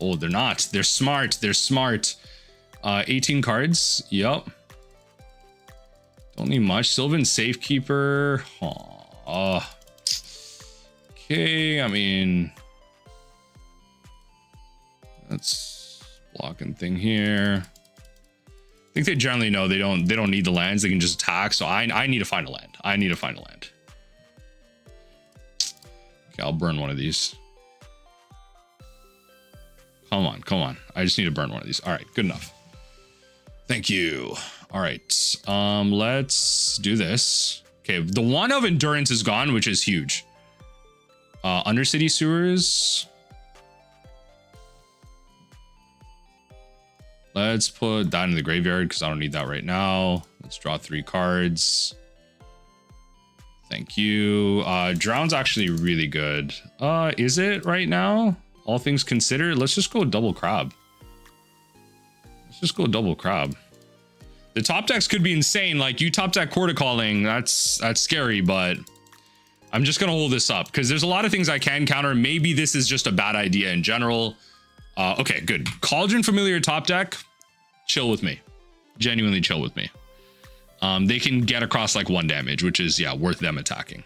Oh, they're not. They're smart. They're smart. 18 cards. Yep. Don't need much. Sylvan Safekeeper. Oh. Okay. I mean, that's blocking thing here. I think they generally know they don't need the lands. They can just attack. So I need to find a land. I need to find a land. Okay, I'll burn one of these. Come on, come on. I just need to burn one of these. All right, good enough. Thank you. All right, let's do this. Okay, the 1 of Endurance is gone, which is huge. Undercity Sewers. Let's put that in the graveyard because I don't need that right now. Let's draw 3 cards. Thank you. Drown's actually really good. Is it right now? All things considered, let's just go double crab. Let's just go double crab. The top decks could be insane. Like you top deck Quarter Calling, that's scary, but I'm just gonna hold this up because there's a lot of things I can counter. Maybe this is just a bad idea in general. Okay, good. Cauldron Familiar top deck, chill with me. Genuinely chill with me. They can get across like 1 damage, which is, yeah, worth them attacking.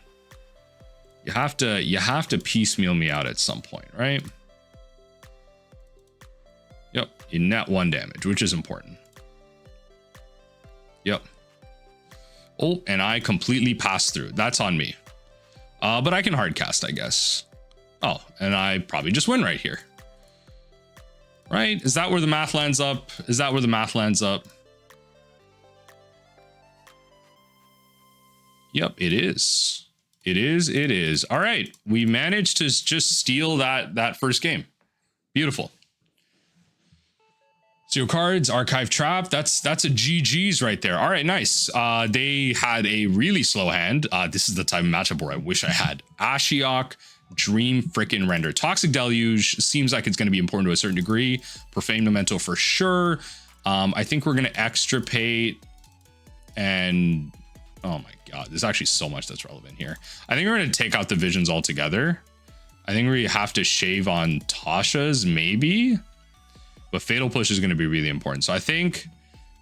You have to piecemeal me out at some point, right? Yep, you net 1 damage, which is important. Yep. Oh, and I completely passed through. That's on me. But I can hard cast, I guess. Oh, and I probably just win right here. Right? Is that where the math lands up? Is that where the math lands up? Yep, it is. It is. It is. All right. We managed to just steal that first game. Beautiful. Zero cards, Archive Trap. That's a GG's right there. All right, nice. They had a really slow hand. This is the type of matchup where I wish I had. Ashiok, Dream frickin' Render. Toxic Deluge seems like it's going to be important to a certain degree. Profane Memento for sure. I think we're going to Extirpate and... Oh my god, there's actually so much that's relevant here. I think we're going to take out the Visions altogether. I think we have to shave on Tasha's, maybe. But Fatal Push is going to be really important. So I think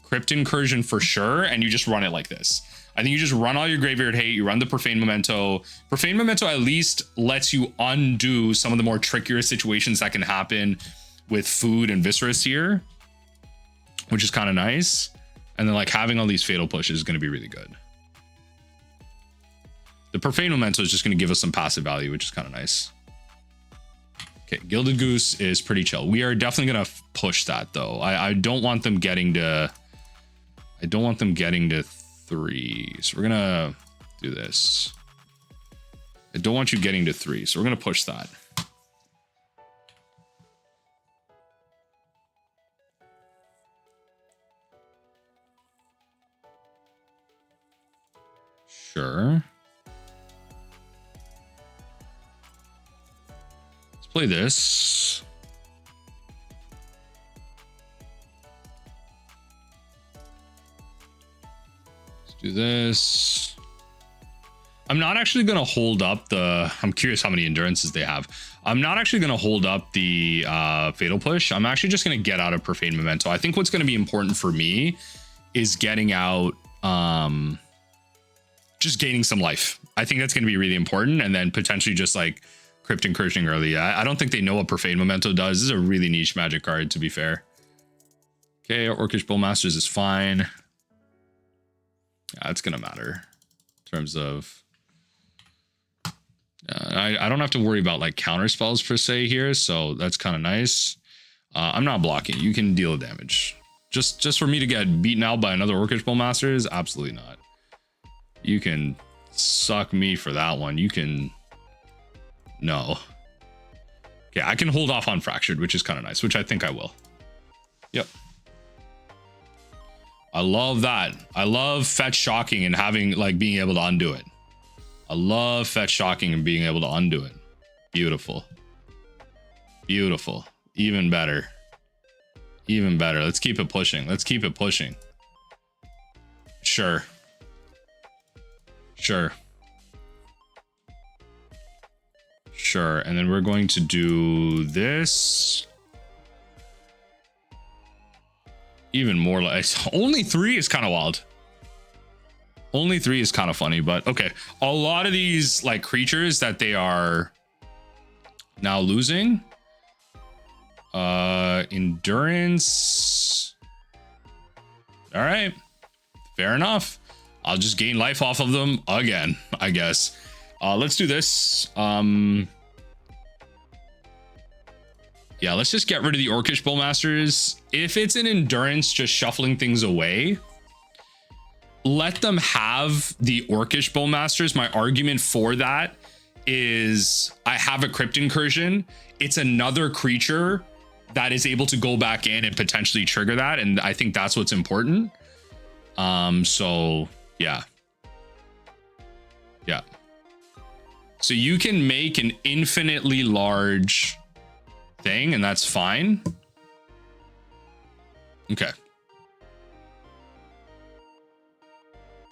Crypt Incursion for sure, and you just run it like this. I think you just run all your graveyard hate, you run the Profane Memento. Profane Memento at least lets you undo some of the more trickier situations that can happen with food and Viscerous here, which is kind of nice. And then like having all these Fatal Pushes is going to be really good. The Profane Memento is just going to give us some passive value, which is kind of nice. Okay, Gilded Goose is pretty chill. We are definitely going to push that though. I don't want them getting to... I don't want them getting to 3. So we're going to do this. I don't want you getting to 3. So we're going to push that. Sure. Let's play this. Let's do this. I'm not actually going to hold up the... I'm curious how many endurances they have. I'm not actually going to hold up the Fatal Push. I'm actually just going to get out of Profane Memento. I think what's going to be important for me is getting out... just gaining some life. I think that's going to be really important. And then potentially just like Crypt Incursion early. I don't think they know what Profane Memento does. This is a really niche Magic card, to be fair. Okay, Orcish Bowmasters is fine. Yeah, it's going to matter in terms of... I don't have to worry about like counter spells per se here, so that's kind of nice. I'm not blocking. You can deal damage. Just for me to get beaten out by another Orcish Bowmasters? Absolutely not. You can suck me for that one. You can... No. Okay, I can hold off on Fractured, which is kind of nice, which I think I will. Yep. I love that. I love Fetch Shocking and having, like, being able to undo it. I love Fetch Shocking and being able to undo it. Beautiful. Beautiful. Even better. Even better. Let's keep it pushing. Let's keep it pushing. Sure. Sure. Sure. And then we're going to do this. Even more like... Only 3 is kind of wild. Only 3 is kind of funny, but okay. A lot of these like creatures that they are now losing. Endurance. All right. Fair enough. I'll just gain life off of them again, I guess. Let's do this. Yeah, let's just get rid of the Orcish Bowmasters. If it's an endurance, just shuffling things away. Let them have the Orcish Bowmasters. My argument for that is I have a Crypt Incursion. It's another creature that is able to go back in and potentially trigger that. And I think that's what's important. So... Yeah. Yeah. So you can make an infinitely large thing, and that's fine. Okay.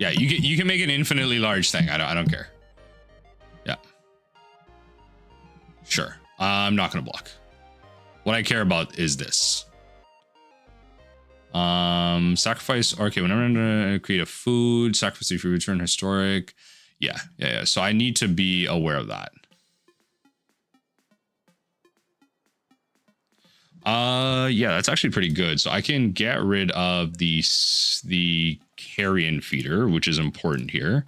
Yeah, you can make an infinitely large thing. I don't care. Yeah. Sure. I'm not gonna block. What I care about is this. Sacrifice. Okay, whenever I'm gonna create a food, sacrifice if you return historic. Yeah. So I need to be aware of that. Yeah, that's actually pretty good. So I can get rid of the Carrion Feeder, which is important here.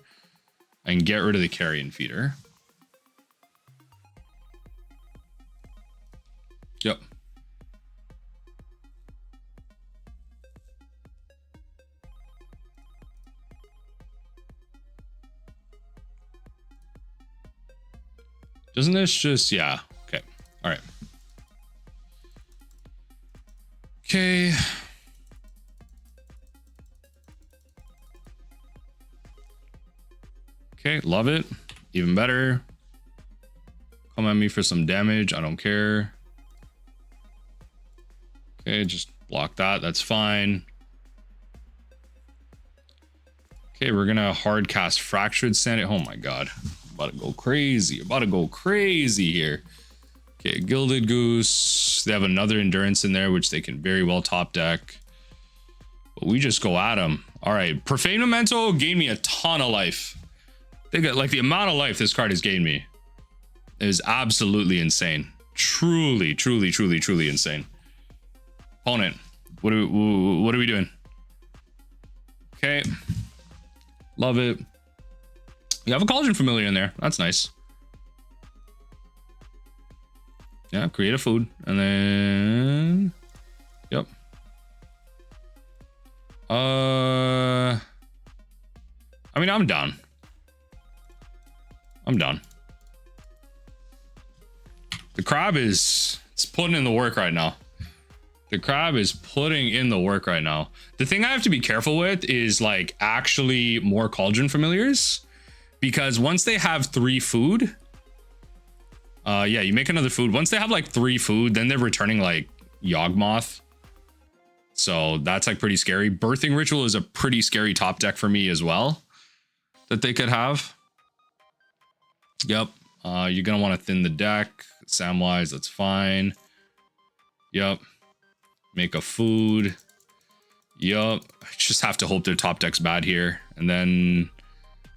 I can get rid of the Carrion Feeder. Yep. Doesn't this just... Yeah. Okay. All right. Okay. Okay, love it. Even better. Come at me for some damage. I don't care. Okay, just block that. That's fine. Okay, we're gonna hard cast Fractured Sanity. Oh my god. About to go crazy. About to go crazy here. Okay, Gilded Goose. They have another endurance in there, which they can very well top deck. But we just go at him. All right, Profane Memento gained me a ton of life. They got like the amount of life this card has gained me is absolutely insane. Truly, truly, truly, truly insane. Opponent, what are we doing? Okay, love it. You have a Cauldron Familiar in there. That's nice. Yeah, create a food and then yep. I mean, I'm done. The crab it's putting in the work right now. The crab is putting in the work right now. The thing I have to be careful with is like actually more Cauldron Familiars, because once they have 3 food, yeah, you make another food. Once they have like 3 food, then they're returning like Yawgmoth. So that's like pretty scary. Birthing Ritual is a pretty scary top deck for me as well that they could have. Yep. You're going to want to thin the deck. Samwise, that's fine. Yep. Make a food. Yep. I just have to hope their top deck's bad here. And then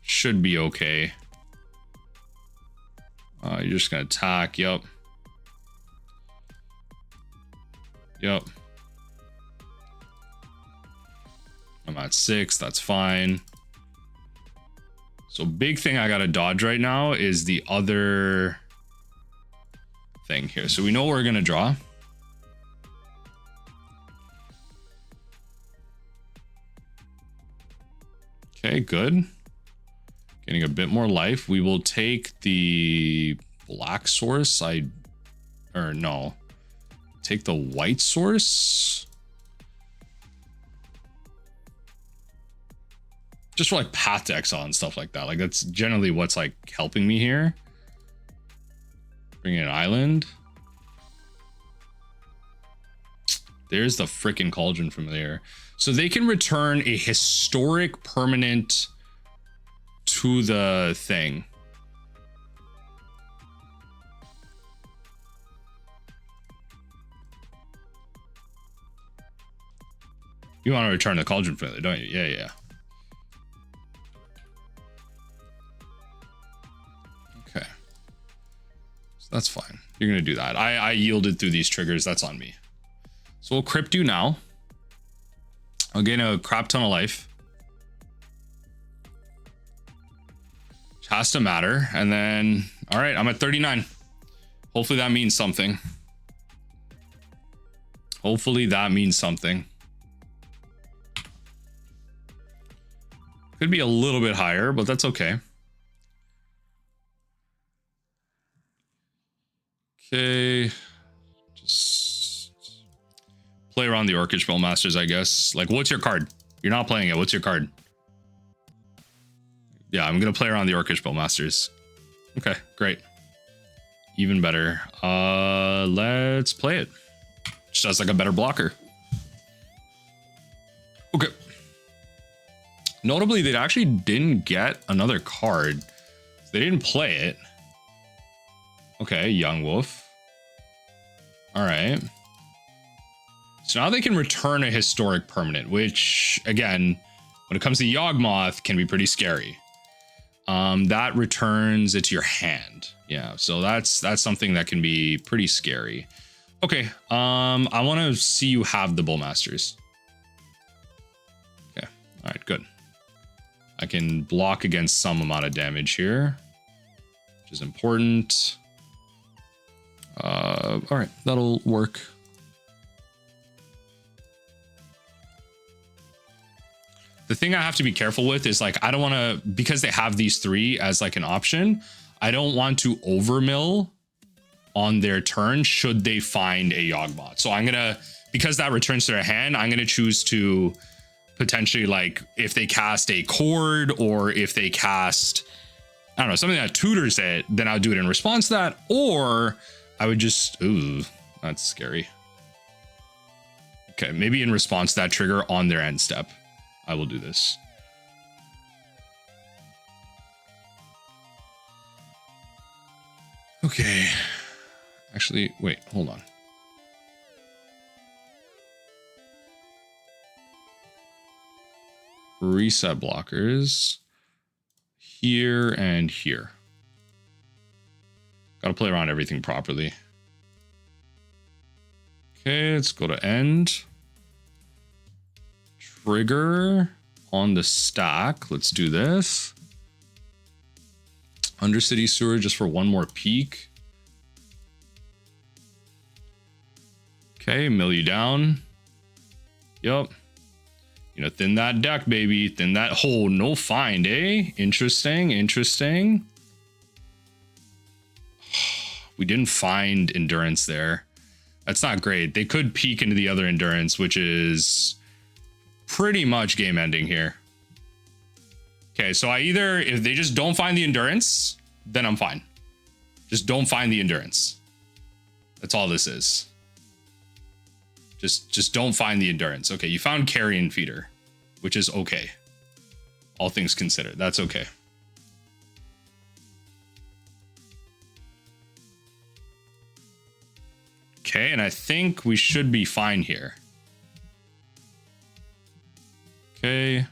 should be okay. You're just going to attack. Yep. Yep. I'm at 6. That's fine. So big thing I got to dodge right now is the other thing here. So we know we're going to draw. Okay, good. Getting a bit more life. We will take the black source. Take the white source. Just for like path to exile and stuff like that. Like that's generally what's like helping me here. Bring in an island. There's the freaking Cauldron Familiar. So they can return a historic permanent to the thing. You want to return the Cauldron Familiar, don't you? Yeah, yeah. Okay. So that's fine. You're going to do that. I yielded through these triggers. That's on me. So we'll crypt you now. I'll gain a crap ton of life. Which has to matter. And then, all right, I'm at 39. Hopefully that means something. Hopefully that means something. Could be a little bit higher, but that's okay. Okay. Just play around the Orchid Spellmasters, I guess. Like, what's your card? You're not playing it. What's your card? Yeah, I'm going to play around the Orchid Spellmasters. Okay, great. Even better. Let's play it. Just as like a better blocker. Okay. Notably, they actually didn't get another card. They didn't play it. Okay, Young Wolf. All right. So now they can return a historic permanent, which, again, when it comes to Yawgmoth, can be pretty scary. That returns it to your hand. Yeah, so that's something that can be pretty scary. Okay, I want to see you have the Bullmasters. Okay, all right, good. I can block against some amount of damage here, which is important. All right, that'll work. The thing I have to be careful with is like, I don't want to, because they have these 3 as like an option, I don't want to overmill on their turn should they find a Yawgmoth. So I'm going to, because that returns to their hand, I'm going to choose to potentially, like, if they cast a Chord or if they cast, I don't know, something that tutors it, then I'll do it in response to that. Or I would just, ooh, that's scary. Okay, maybe in response to that trigger on their end step, I will do this. Okay. Actually, wait, hold on. reset blockers here and here. Got to play around everything properly. Okay, let's go to end. Trigger on the stack. Let's do this. Undercity Sewer just for one more peek. Okay, mill you down. Yup. You know, thin that deck, baby. Thin that hole. No find, eh? Interesting, interesting. We didn't find endurance there. That's not great. They could peek into the other endurance, which is pretty much game ending here. Okay, so if they just don't find the endurance, then I'm fine. Just don't find the endurance. That's all this is. Just don't find the endurance. Okay, you found Carrion Feeder, which is okay. All things considered, that's okay. Okay, and I think we should be fine here. Okay.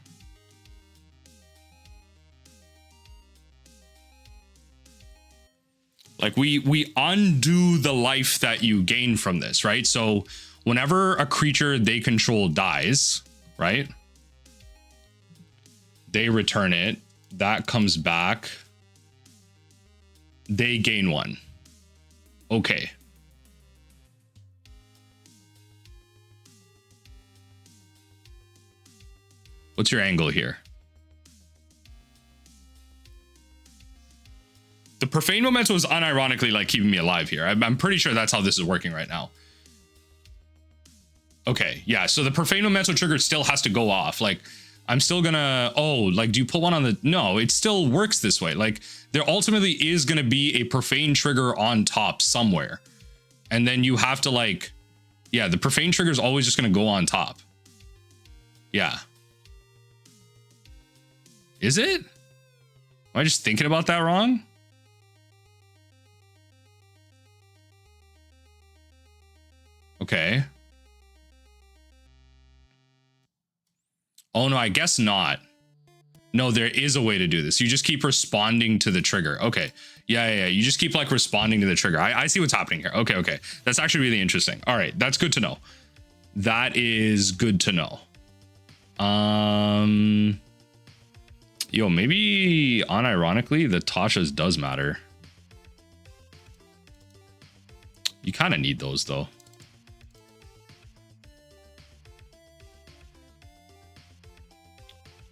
Like we undo the life that you gain from this, right? So whenever a creature they control dies, right? They return it. That comes back. They gain one. Okay. What's your angle here? The Profane Memento is unironically like keeping me alive here. I'm pretty sure that's how this is working right now. Okay, yeah, so the Profane Memento trigger still has to go off. Like, I'm still gonna, oh, like, do you put one on the, no, it still works this way. Like, there ultimately is gonna be a Profane trigger on top somewhere. And then you have to like, yeah, the Profane trigger is always just gonna go on top. Yeah. Is it? Am I just thinking about that wrong? Okay. Oh no, I guess not. No, there is a way to do this. You just keep responding to the trigger. Okay. Yeah. You just keep like responding to the trigger. I see what's happening here. Okay. That's actually really interesting. All right. That's good to know. That is good to know. Yo, maybe unironically, the Tashas does matter. You kind of need those though.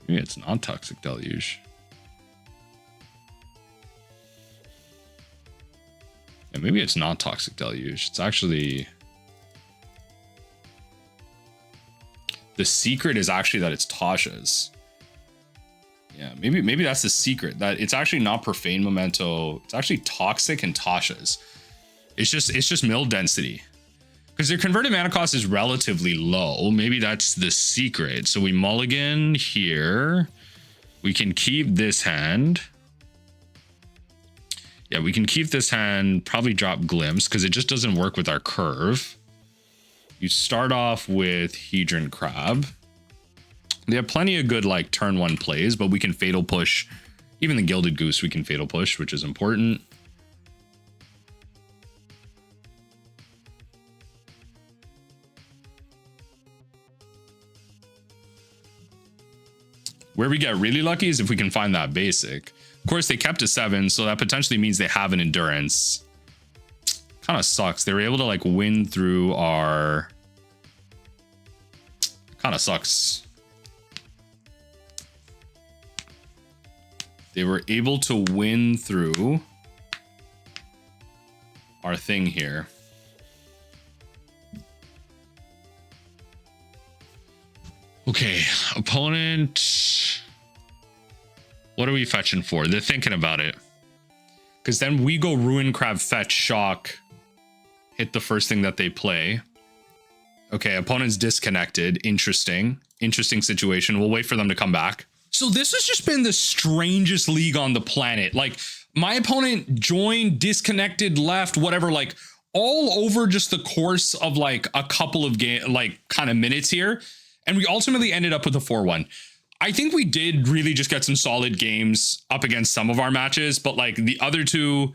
Maybe it's not Toxic Deluge. Yeah, maybe it's not Toxic Deluge. It's actually... The secret is actually that it's Tasha's. Yeah, maybe that's the secret. That it's actually not Profane Memento. It's actually Toxic and Tasha's. It's just mill density. Because their converted mana cost is relatively low. Maybe that's the secret. So we mulligan here. We can keep this hand. Yeah, we can keep this hand. Probably drop Glimpse because it just doesn't work with our curve. You start off with Hedron Crab. They have plenty of good like turn one plays, but we can Fatal Push. Even the Gilded Goose we can Fatal Push, which is important. Where we get really lucky is if we can find that basic. Of course, they kept a 7, so that potentially means they have an endurance. Kind of sucks. They were able to like win through our... Kind of sucks. They were able to win through our thing here. Okay, opponent. What are we fetching for? They're thinking about it. Because then we go Ruin Crab, fetch, shock, hit the first thing that they play. Okay, opponent's disconnected. Interesting situation. We'll wait for them to come back. So this has just been the strangest league on the planet. Like, my opponent joined, disconnected, left, whatever, like all over just the course of like a couple of game, like kind of minutes here. And we ultimately ended up with a 4-1. I think we did really just get some solid games up against some of our matches, but like the other two,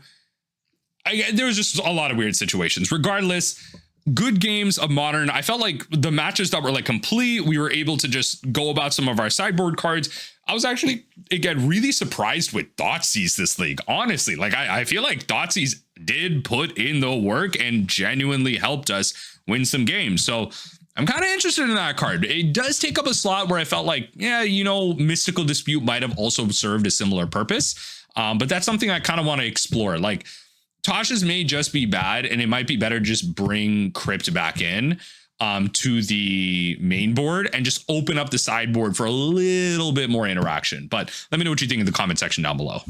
there was just a lot of weird situations. Regardless, good games of Modern. I felt like the matches that were like complete, we were able to just go about some of our sideboard cards. I was actually, again, really surprised with Thoughtseize this league. Honestly, like I feel like Thoughtseize did put in the work and genuinely helped us win some games. So I'm kind of interested in that card. It does take up a slot where I felt like, yeah, you know, Mystical Dispute might have also served a similar purpose. But that's something I kind of want to explore. Like Tasha's may just be bad, and it might be better just bring Crypt back in to the main board and just open up the sideboard for a little bit more interaction. But let me know what you think in the comment section down below.